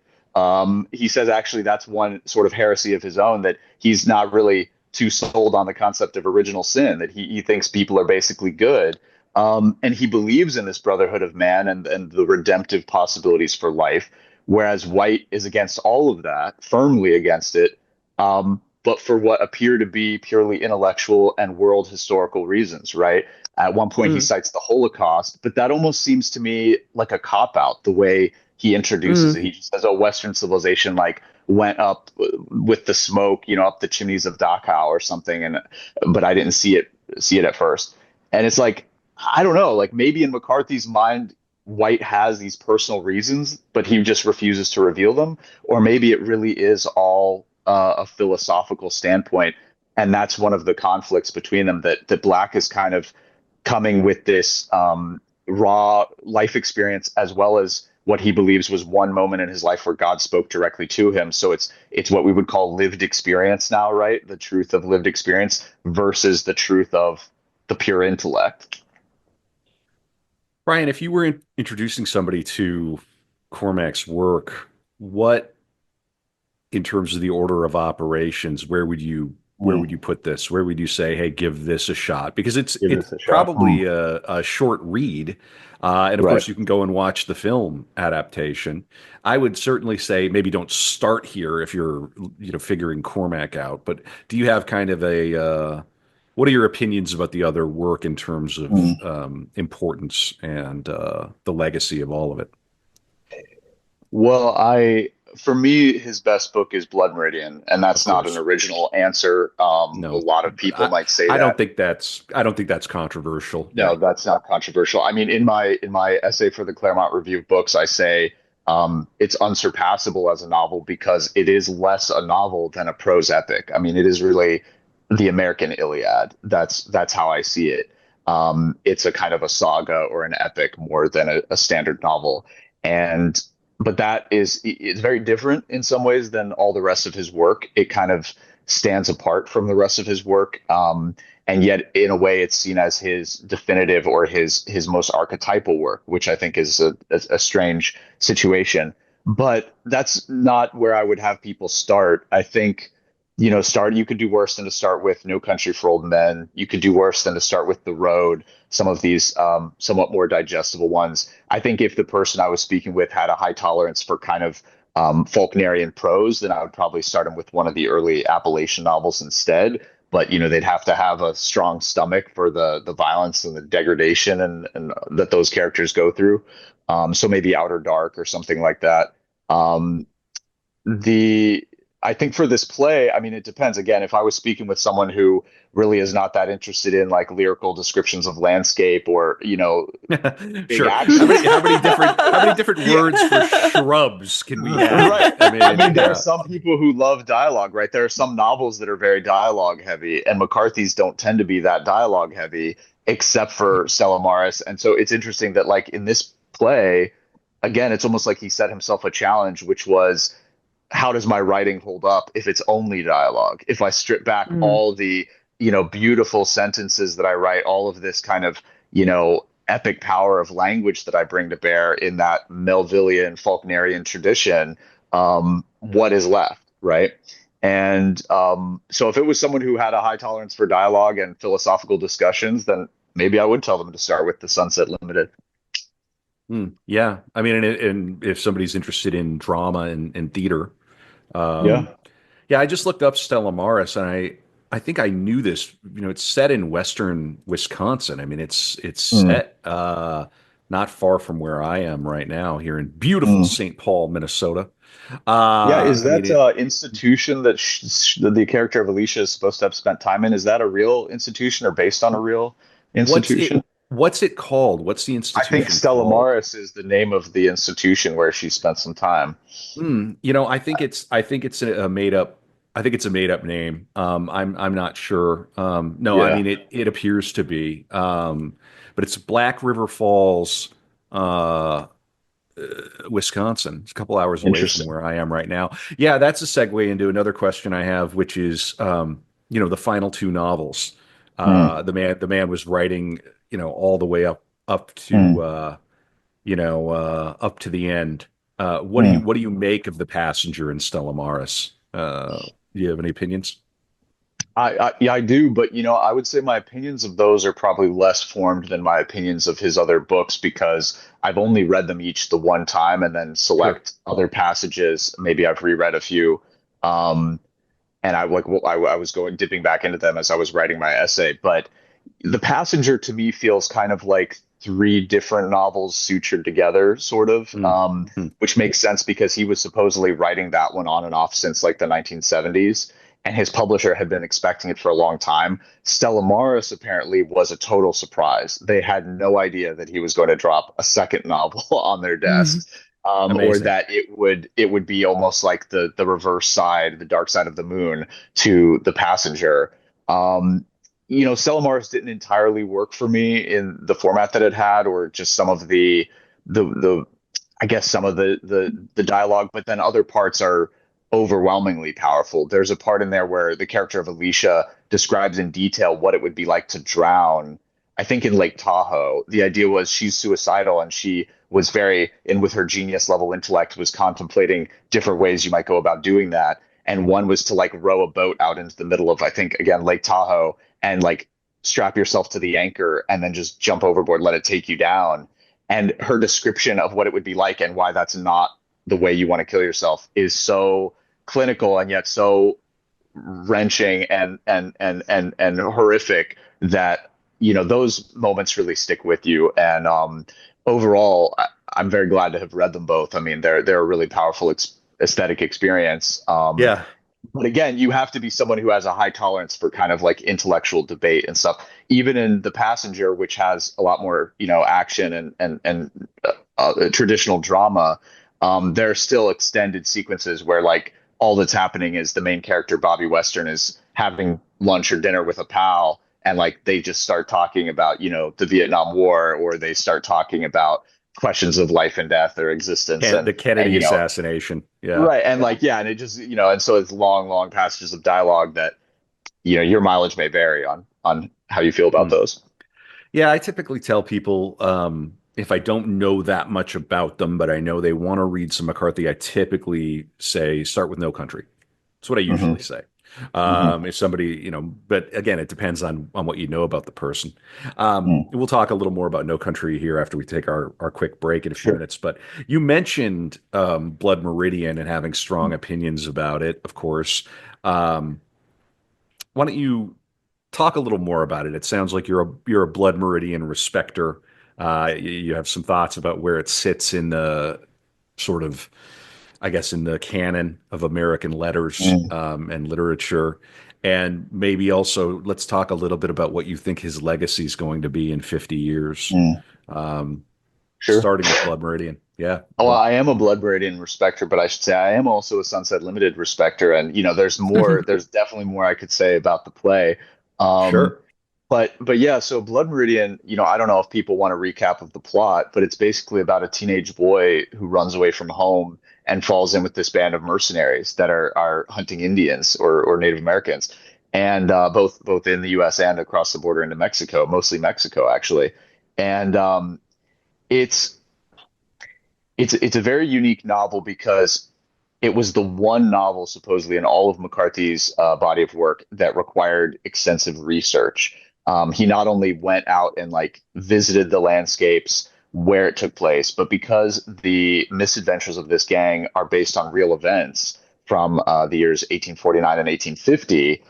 He says actually that's one sort of heresy of his own, that he's not really too sold on the concept of original sin, that he thinks people are basically good. And he believes in this brotherhood of man and the redemptive possibilities for life, whereas White is against all of that, firmly against it, but for what appear to be purely intellectual and world historical reasons, right? At one point, he Hmm. cites the Holocaust, but that almost seems to me like a cop out the way he introduces Hmm. it. He just says, "Oh, Western civilization like went up with the smoke, up the chimneys of Dachau or something," and but I didn't see it at first. And it's like I don't know, like maybe in McCarthy's mind, White has these personal reasons, but he just refuses to reveal them, or maybe it really is all a philosophical standpoint, and that's one of the conflicts between them. That Black is kind of coming with this raw life experience as well as what he believes was one moment in his life where God spoke directly to him. So it's what we would call lived experience now, right? The truth of lived experience versus the truth of the pure intellect. Brian, if you were introducing somebody to Cormac's work, what in terms of the order of operations, where would Mm. you put this? Where would you say, "Hey, give this a shot"? Because Give it's this a shot. probably a short read, and of Right. course you can go and watch the film adaptation. I would certainly say maybe don't start here if you're figuring Cormac out. But do you have kind of a what are your opinions about the other work in terms of Mm. importance and the legacy of all of it? Well, for me, his best book is Blood Meridian, and Of that's not an course. original answer. A No, lot of but people might say that. I don't think that's controversial. Yeah. No, that's not controversial. I mean, in my essay for the Claremont Review of Books, I say it's unsurpassable as a novel because it is less a novel than a prose epic. I mean, it is really the American Iliad. That's how I see it. It's a kind of a saga or an epic more than a standard novel, and but that is it's very different in some ways than all the rest of his work. It kind of stands apart from the rest of his work. And yet in a way it's seen as his definitive or his most archetypal work, which I think is a strange situation. But that's not where I would have people start. I think, you could do worse than to start with No Country for Old Men. You could do worse than to start with The Road, some of these somewhat more digestible ones. I think if the person I was speaking with had a high tolerance for kind of Faulknerian prose, then I would probably start him with one of the early Appalachian novels instead. But they'd have to have a strong stomach for the violence and the degradation and that those characters go through. So maybe Outer Dark or something like that. Um, the I think for this play, I mean, it depends. Again, if I was speaking with someone who really is not that interested in like lyrical descriptions of landscape or big Sure. action. How many different words for shrubs can we have? Right. I mean, I mean, there are yeah. some people who love dialogue, right? There are some novels that are very dialogue heavy, and McCarthy's don't tend to be that dialogue heavy, except for Stella Maris. And so it's interesting that, like, in this play, again, it's almost like he set himself a challenge, which was, how does my writing hold up if it's only dialogue? If I strip back Mm. all the, beautiful sentences that I write, all of this kind of, epic power of language that I bring to bear in that Melvillian Faulknerian tradition, what is left, right? And so if it was someone who had a high tolerance for dialogue and philosophical discussions, then maybe I would tell them to start with The Sunset Limited. Yeah. I mean, and if somebody's interested in drama and theater, Yeah. um, yeah, I just looked up Stella Maris, and I think I knew this. It's set in western Wisconsin. I mean, it's Mm, set not far from where I am right now, here in beautiful mm. St. Paul, Minnesota. Yeah, is I mean, that institution that the character of Alicia is supposed to have spent time in? Is that a real institution or based on a real what's institution? it called? What's the I think institution Stella called? Maris is the name of the institution where she spent some time. I think it's a made up. I think it's a made up name. I'm not sure. No, I Yeah, mean it appears to be. But it's Black River Falls, uh, Wisconsin. It's a couple hours away from interesting. where I am right now. Yeah, that's a segue into another question I have, which is, the final two novels. Mm, The man was writing, all the way up mm, to up to the end. mm. What do you make of The Passenger and Stella Maris? Do you have any opinions? Yeah, I do, but I would say my opinions of those are probably less formed than my opinions of his other books because I've only read them each the one time and then Sure. select other passages. Maybe I've reread a few. Um, and I was going dipping back into them as I was writing my essay. But The Passenger to me feels kind of like three different novels sutured together, sort of, Mm. which makes sense because he was supposedly writing that one on and off since like the 1970s. And his publisher had been expecting it for a long time. Stella Maris apparently was a total surprise. They had no idea that he was going to drop a second novel on their Mm. desk, or Amazing. that it would be almost like the reverse side, the dark side of the moon to The Passenger. Um, Stella Maris didn't entirely work for me in the format that it had, or just some of the I guess some of the dialogue, but then other parts are overwhelmingly powerful. There's a part in there where the character of Alicia describes in detail what it would be like to drown. I think in Lake Tahoe. The idea was she's suicidal and she was very, and with her genius level intellect, was contemplating different ways you might go about doing that. And one was to like row a boat out into the middle of, I think, again, Lake Tahoe and like strap yourself to the anchor and then just jump overboard, let it take you down. And her description of what it would be like and why that's not the way you want to kill yourself is so clinical and yet so wrenching and horrific that those moments really stick with you. And overall, I'm very glad to have read them both. I mean, they're a really powerful aesthetic experience. Yeah. But again, you have to be someone who has a high tolerance for kind of like intellectual debate and stuff. Even in The Passenger, which has a lot more, action and traditional drama, there are still extended sequences where like all that's happening is the main character Bobby Western is having lunch or dinner with a pal, and like they just start talking about the Vietnam War, or they start talking about questions of life and death or existence, The Kennedy assassination. Yeah. right, and like and it just and so it's long passages of dialogue that your mileage may vary on how you feel about Hmm. those. Yeah, I typically tell people if I don't know that much about them, but I know they want to read some McCarthy, I typically say start with No Country. That's what I Hmm. usually say. Hmm. If somebody, but again, it depends on what you know about the person. Mm. We'll talk a little more about No Country here after we take our quick break in a few Sure. minutes. But you mentioned Blood Meridian and having strong opinions about it, of course. Um, why don't you talk a little more about it? It sounds like you're a Blood Meridian respecter. You have some thoughts about where it sits in the sort of, I guess, in the canon of American letters Mm. and literature. And maybe also let's talk a little bit about what you think his legacy is going to be in 50 years, Mm. um, Sure. starting with Blood Meridian. Yeah. Well, I am a Blood Meridian respecter, but I should say I am also a Sunset Limited respecter. And there's definitely more I could say about the play. Um, Sure. but yeah, so Blood Meridian, I don't know if people want a recap of the plot, but it's basically about a teenage boy who runs away from home and falls in with this band of mercenaries that are hunting Indians or Native Americans, and both in the U.S. and across the border into Mexico, mostly Mexico actually. And it's it's a very unique novel because it was the one novel supposedly in all of McCarthy's body of work that required extensive research. He not only went out and like visited the landscapes where it took place, but because the misadventures of this gang are based on real events from the years 1849 and 1850,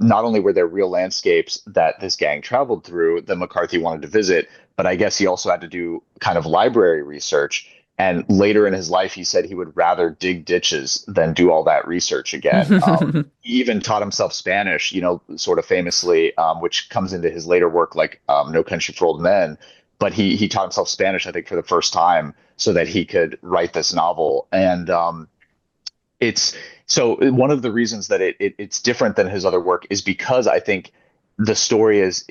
not only were there real landscapes that this gang traveled through that McCarthy wanted to visit, but I guess he also had to do kind of library research. And later in his life, he said he would rather dig ditches than do all that research again. He even taught himself Spanish, sort of famously, which comes into his later work, like No Country for Old Men. But he taught himself Spanish, I think, for the first time, so that he could write this novel. And it's so one of the reasons that it's different than his other work is because I think the story is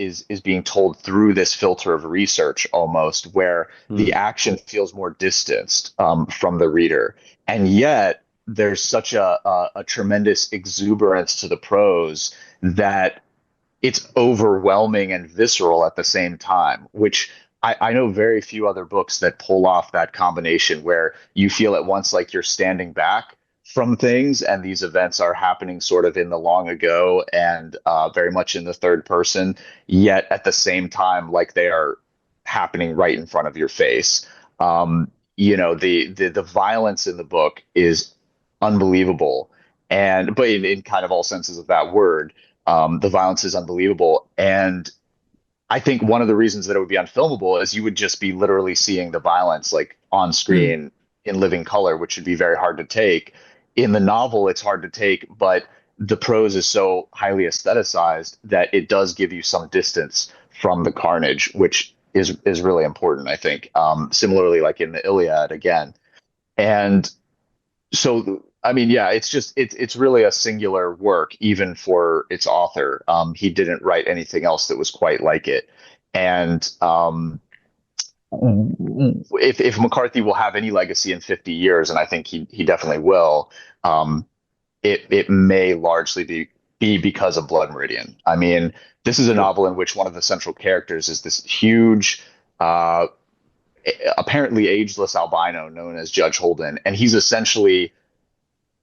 being told through this filter of research almost, where the Hmm. action feels more distanced from the reader, and yet there's such a tremendous exuberance to the prose that it's overwhelming and visceral at the same time, which I know very few other books that pull off that combination where you feel at once like you're standing back from things and these events are happening sort of in the long ago and very much in the third person, yet at the same time, like they are happening right in front of your face. The violence in the book is unbelievable, and but in kind of all senses of that word, the violence is unbelievable. And I think one of the reasons that it would be unfilmable is you would just be literally seeing the violence like on Mm. screen in living color, which would be very hard to take. In the novel, it's hard to take, but the prose is so highly aestheticized that it does give you some distance from the carnage, which is really important, I think. Similarly, like in the Iliad again. And so I mean, yeah, it's really a singular work, even for its author. He didn't write anything else that was quite like it. And if McCarthy will have any legacy in 50 years, and I think he definitely will, um, it may largely be because of Blood Meridian. I mean, this is a Sure. novel in which one of the central characters is this huge, uh, apparently ageless albino known as Judge Holden, and he's essentially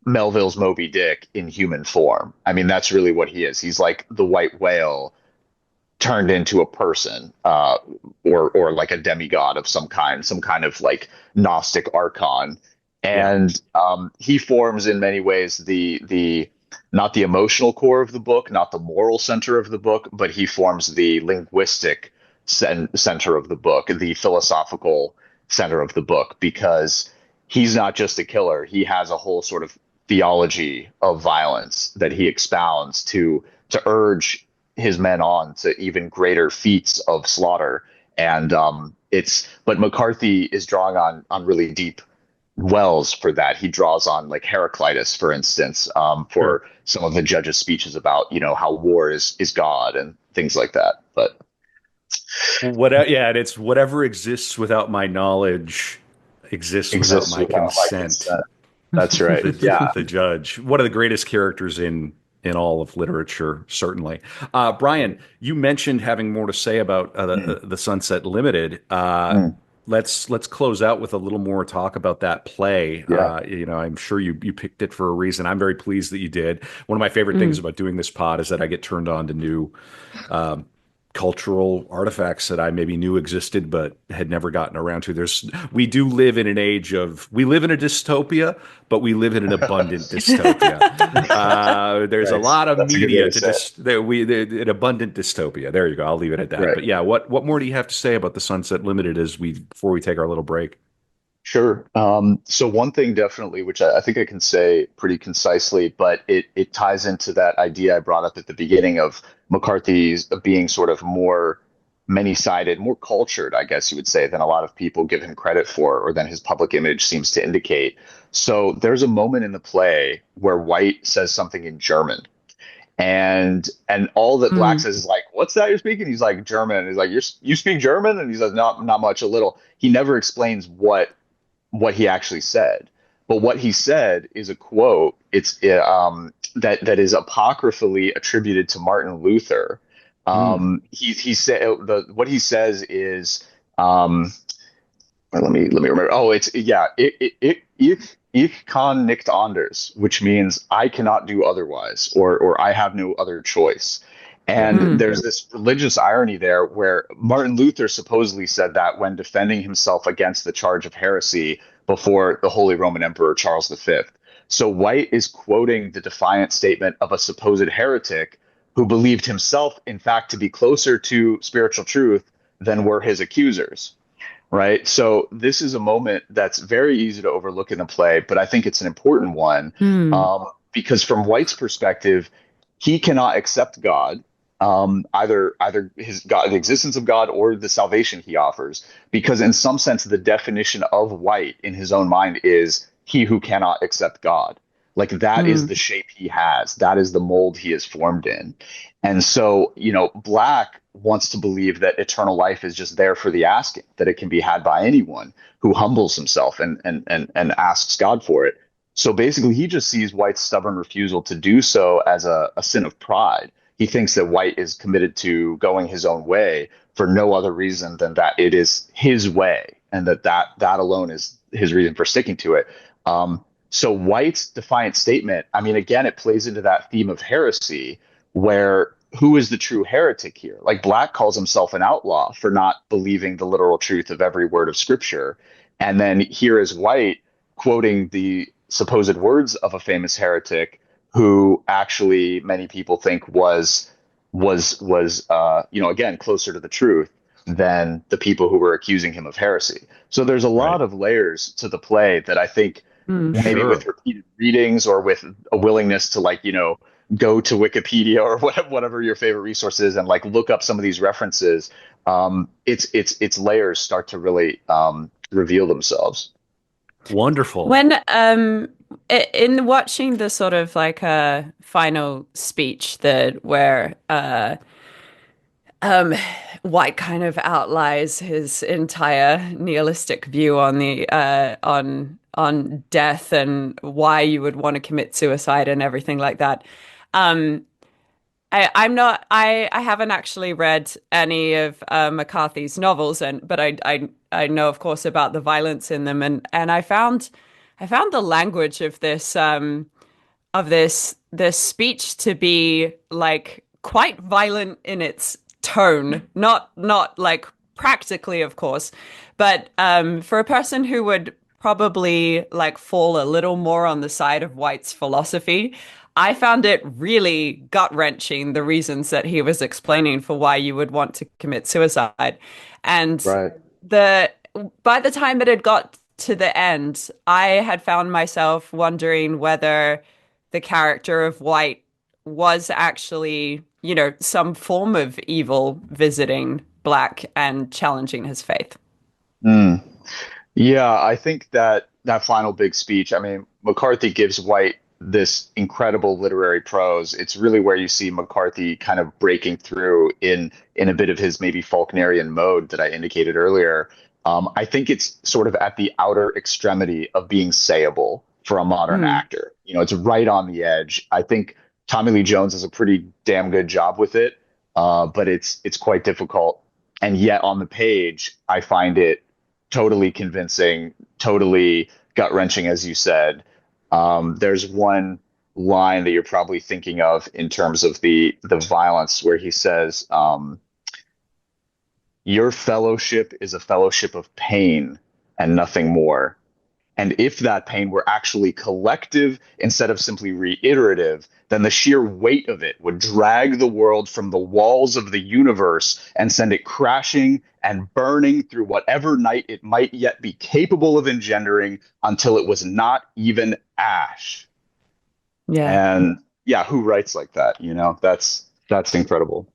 Melville's Moby Dick in human form. I mean, that's really what he is. He's like the white whale turned into a person, or like a demigod of some kind of like Gnostic archon. Yeah. And he forms in many ways the not the emotional core of the book, not the moral center of the book, but he forms the linguistic center of the book, the philosophical center of the book, because he's not just a killer. He has a whole sort of theology of violence that he expounds to urge his men on to even greater feats of slaughter. And but McCarthy is drawing on really deep wells for that. He draws on like Heraclitus, for instance, Sure. for some of the judges' speeches about, how war is God and things like that. But What? Yeah, and it's whatever exists without my knowledge exists without exists my without my consent. consent. That's right. Yeah. The judge, one of the greatest characters in all of literature, certainly. Brian, you mentioned having more to say about Mm, the Sunset Limited. mm, Let's close out with a little more talk about that play. yeah. I'm sure you picked it for a reason. I'm very pleased that you did. One of my favorite things Mm. about doing this pod is that I get turned on to new um, cultural artifacts that I maybe knew existed but had never gotten around to. We do live in an age of, we live in a dystopia, but we live in an abundant dystopia. There's a Nice. lot of That's a good way media to say it. an abundant dystopia. There you go. I'll leave it at that. Right. But yeah, what more do you have to say about the Sunset Limited before we take our little break? Sure. So one thing definitely, which I think I can say pretty concisely, but it ties into that idea I brought up at the beginning of McCarthy's being sort of more many-sided, more cultured, I guess you would say, than a lot of people give him credit for, or than his public image seems to indicate. So there's a moment in the play where White says something in German, and all that Black Mm. says is like, "What's that you're speaking?" He's like, "German." He's like, you speak German?" And he says, "Not much, a little." He never explains what he actually said. But what he said is a quote. It's that is apocryphally attributed to Martin Luther. Mm. He said what he says is let me remember. Oh, it's yeah. Ich kann nicht anders, which means I cannot do otherwise, or I have no other choice. Yeah. And Mm. there's this religious irony there where Martin Luther supposedly said that when defending himself against the charge of heresy before the Holy Roman Emperor Charles V. So White is quoting the defiant statement of a supposed heretic who believed himself, in fact, to be closer to spiritual truth than were his accusers, right? So this is a moment that's very easy to overlook in the play, but I think it's an important one, Mm. because from White's perspective, he cannot accept God, either his God, the existence of God, or the salvation he offers, because in some sense, the definition of White in his own mind is he who cannot accept God. Like that is Mm. the shape he has. That is the mold he is formed in. And so, Black wants to believe that eternal life is just there for the asking, that it can be had by anyone who humbles himself and asks God for it. So basically, he just sees White's stubborn refusal to do so as a sin of pride. He thinks that White is committed to going his own way for no other reason than that it is his way, and that alone is his reason for sticking to it. So White's defiant statement, I mean, again, it plays into that theme of heresy, where who is the true heretic here? Like Black calls himself an outlaw for not believing the literal truth of every word of scripture. And then here is White quoting the supposed words of a famous heretic who actually many people think was again closer to the truth than the people who were accusing him of heresy. So there's a Right. lot of layers to the play that I think Mm. maybe with Sure. repeated readings or with a willingness to go to Wikipedia or whatever your favorite resource is and like look up some of these references, its layers start to really reveal themselves. Wonderful. When in watching the sort of like final speech that where um White kind of outlies his entire nihilistic view on the on death and why you would want to commit suicide and everything like that. Um I'm not I haven't actually read any of McCarthy's novels but I know of course about the violence in them and I found the language of this speech to be like quite violent in its tone, not like practically, of course, but for a person who would probably like fall a little more on the side of White's philosophy, I found it really gut-wrenching, the reasons that he was explaining for why you would want to commit suicide. And Right. the by the time it had got to the end, I had found myself wondering whether the character of White was actually, some form of evil visiting Black and challenging his faith. Mm. Yeah, I think that that final big speech, I mean, McCarthy gives White this incredible literary prose. It's really where you see McCarthy kind of breaking through in a bit of his maybe Faulknerian mode that I indicated earlier. I think it's sort of at the outer extremity of being sayable for a modern Mm. actor. You know, it's right on the edge. I think Tommy Lee Jones does a pretty damn good job with it, but it's quite difficult. And yet on the page, I find it totally convincing, totally gut wrenching, as you said. There's one line that you're probably thinking of in terms of the violence, where he says, "Your fellowship is a fellowship of pain and nothing more." And if that pain were actually collective instead of simply reiterative, then the sheer weight of it would drag the world from the walls of the universe and send it crashing and burning through whatever night it might yet be capable of engendering until it was not even ash. Yeah. And yeah, who writes like that? You know, that's incredible.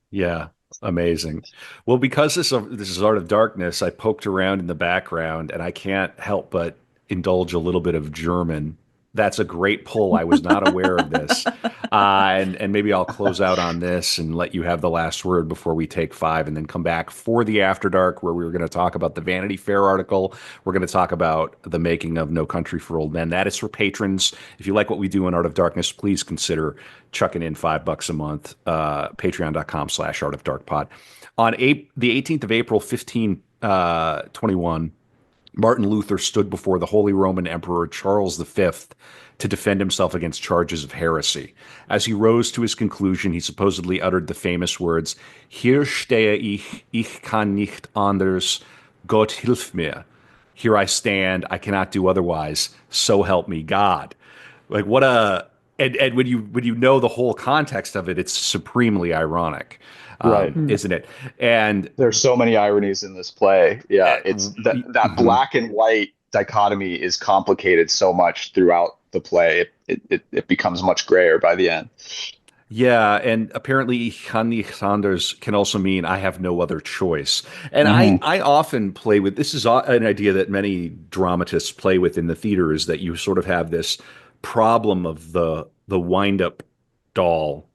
Yeah, amazing. Well, because this is Art of Darkness, I poked around in the background and I can't help but indulge a little bit of German. That's a great pull. I was not aware of this. And maybe I'll close out on this and let you have the last word before we take five and then come back for the After Dark, where we were going to talk about the Vanity Fair article. We're going to talk about the making of No Country for Old Men. That is for patrons. If you like what we do in Art of Darkness, please consider chucking in $5 a month. Patreon.com/Art of Dark Pod. On the 18th of April, 1521, Martin Luther stood before the Holy Roman Emperor Charles V to defend himself against charges of heresy. As he rose to his conclusion, he supposedly uttered the famous words, "Hier stehe ich kann nicht anders, Gott hilf mir." Here I stand, I cannot do otherwise, so help me God. Like what a and when you know the whole context of it, it's supremely ironic, Right. isn't it? And There's so many ironies in this play. Yeah, it's that mhm. black and white dichotomy is complicated so much throughout the play. It becomes much grayer by the end. Yeah, and apparently Sanders can also mean I have no other choice. And Hmm. I often play with this is an idea that many dramatists play with in the theater is that you sort of have this problem of the wind-up doll.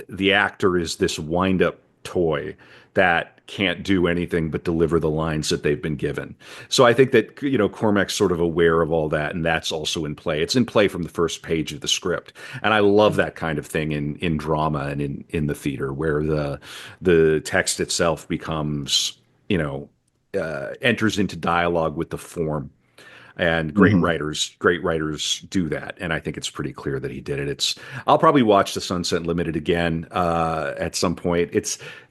The actor is this wind-up toy that can't do anything but deliver the lines that they've been given. So I think that Cormac's sort of aware of all that, and that's also in play. It's in play from the first page of the script, and I love that kind of thing in drama and in the theater, where the text itself becomes enters into dialogue with the form. And Hmm. great writers do that, and I think it's pretty clear that he did it. I'll probably watch the Sunset Limited again at some point.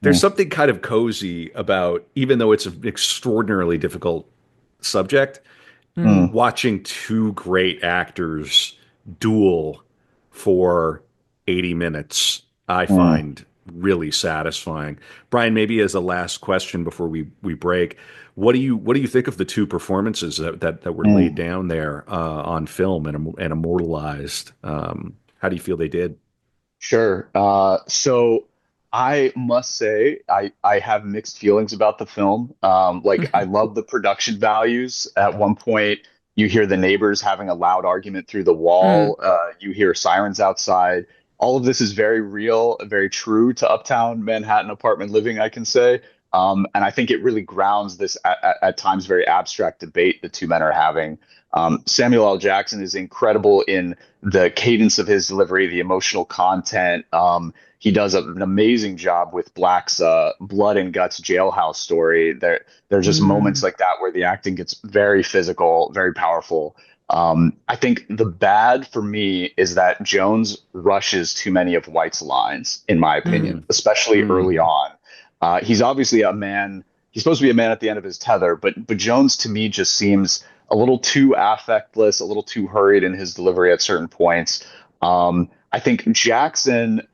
There's something kind of cozy about, even though it's an extraordinarily difficult subject, Mm. Mm. watching two great actors duel for 80 minutes, I Mm. find really satisfying. Brian, maybe as a last question before we break, what do you think of the two performances that were laid Mm. down there on film and immortalized? How do you feel they did? Sure. So I must say I have mixed feelings about the film. Like I love the production values. At one point, you hear the neighbors having a loud argument through the Mm. wall. You hear sirens outside. All of this is very real, very true to uptown Manhattan apartment living, I can say. And I think it really grounds this at times very abstract debate the two men are having. Samuel L. Jackson is incredible in the cadence of his delivery, the emotional content. He does an amazing job with Black's blood and guts jailhouse story. There's just moments Mm. like that where the acting gets very physical, very powerful. I think the bad for me is that Jones rushes too many of White's lines, in my opinion, Mm, especially early mm, on. He's obviously a man. He's supposed to be a man at the end of his tether, but Jones to me just seems a little too affectless, a little too hurried in his delivery at certain points. I think Jackson,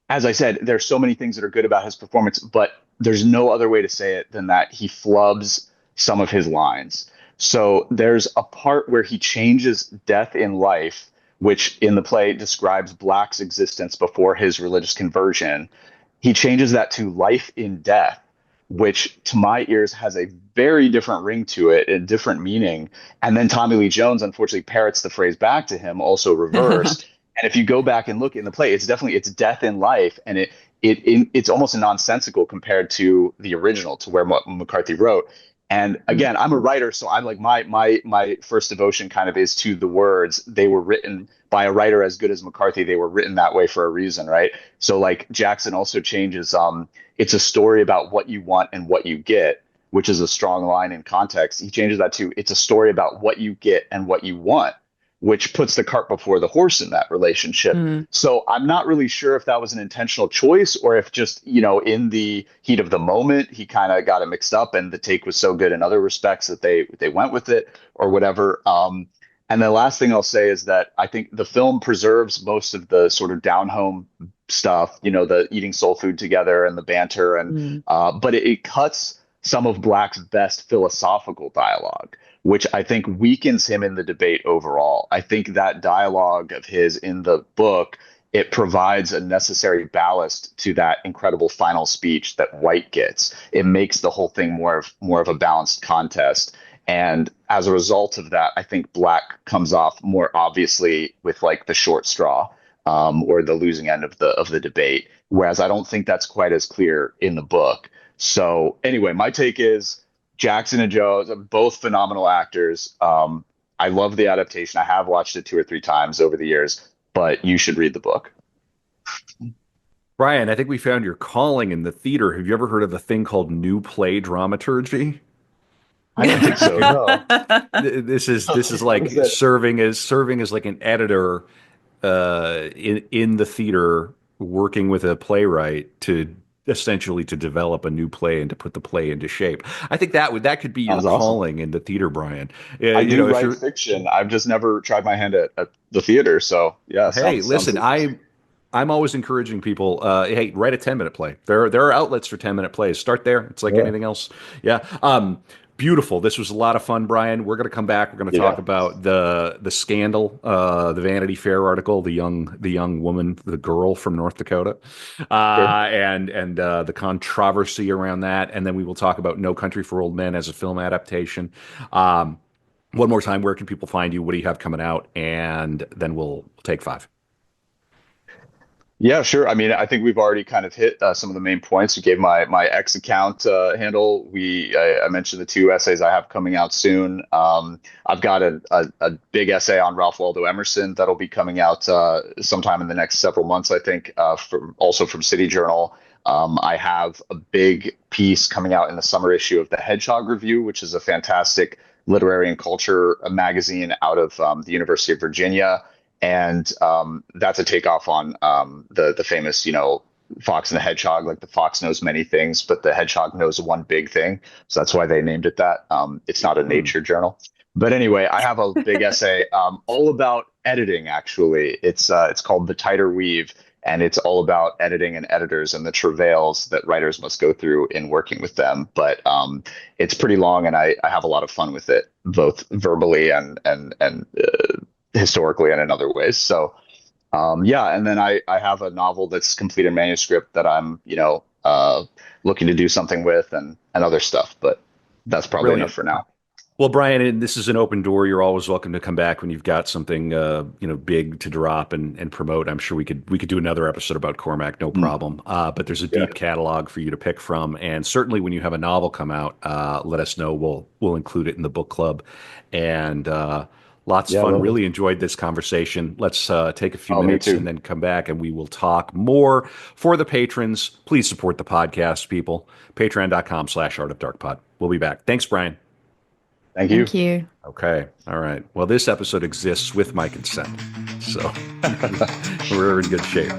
as I said, there's so many things that are good about his performance, but there's no other way to say it than that he flubs some of his lines. So there's a part where he changes death in life, which in the play describes Black's existence before his religious conversion. He changes that to life in death, which to my ears has a very different ring to it, a different meaning. And then Tommy Lee Jones unfortunately parrots the phrase back to him, also reversed. And if you go back and look in the play, it's death in life, and it's almost nonsensical compared to the original, to where McCarthy wrote. And again, I'm a writer, so I'm like my first devotion kind of is to the words. They were written by a writer as good as McCarthy. They were written that way for a reason, right? So like Jackson also changes. It's a story about what you want and what you get, which is a strong line in context. He changes that to it's a story about what you get and what you want, which puts the cart before the horse in that relationship. So I'm not really sure if that was an intentional choice or if just, in the heat of the moment, he kind of got it mixed up and the take was so good in other respects that they went with it or whatever. And the last thing I'll say is that I think the film preserves most of the sort of down home stuff, the eating soul food together and the banter, and but it cuts some of Black's best philosophical dialogue, which I think weakens him in the debate overall. I think that dialogue of his in the book, it provides a necessary ballast to that incredible final speech that White gets. It makes the whole thing more of a balanced contest. And as a result of that, I think Black comes off more obviously with like the short straw, or the losing end of the debate. Whereas I don't think that's quite as clear in the book. So anyway, my take is Jackson and Jones are both phenomenal actors. I love the adaptation. I have watched it 2 or 3 times over the years, but you should read the book. Brian, I think we found your calling in the theater. Have you ever heard of a thing called new play dramaturgy? I don't think so. No. This is like serving as like an editor in the theater, working with a playwright to essentially to develop a new play and to put the play into shape. I think that could be your calling in the theater, Brian. I do write fiction. I've just never tried my hand at the theater. So yeah. Hey, listen, I'm always encouraging people. Hey, write a 10-minute play. There are outlets for 10-minute plays. Start there. It's like anything else. Yeah. Beautiful. This was a lot of fun, Brian. We're going to come back. We're going to talk about the scandal, the Vanity Fair article, the young woman, the girl from North Dakota, and the controversy around that. And then we will talk about No Country for Old Men as a film adaptation. One more time, where can people find you? What do you have coming out? And then we'll take 5. Yeah, sure. I mean, I think we've already kind of hit some of the main points. You gave my X account handle. I mentioned the 2 essays I have coming out soon. I've got a big essay on Ralph Waldo Emerson that'll be coming out sometime in the next several months, I think, also from City Journal. I have a big piece coming out in the summer issue of the Hedgehog Review, which is a fantastic literary and culture magazine out of the University of Virginia. And that's a takeoff on the famous, Fox and the Hedgehog. Like the fox knows many things, but the hedgehog knows one big thing. So that's why they named it that. It's not a nature journal. But anyway, I have a big essay all about editing, actually. It's called The Tighter Weave, and it's all about editing and editors and the travails that writers must go through in working with them. But it's pretty long, and I have a lot of fun with it, both verbally and historically and in other ways. So and then I have a novel that's completed manuscript that I'm looking to do something with, and other stuff, but that's probably enough for now. Well, Brian, this is an open door. You're always welcome to come back when you've got something big to drop and promote. I'm sure we could do another episode about Cormac, no problem. But there's a deep catalog for you to pick from, and certainly when you have a novel come out, let us know. We'll include it in the book club. And lots of fun. Really enjoyed this conversation. Let's take a few minutes and then come back, and we will talk more. For the patrons, please support the podcast, people. Patreon.com/artofdarkpod. We'll be back. Thanks, Brian. Thank you. Thank you. Okay. All right. Well, this episode exists with my consent, so we're in good shape.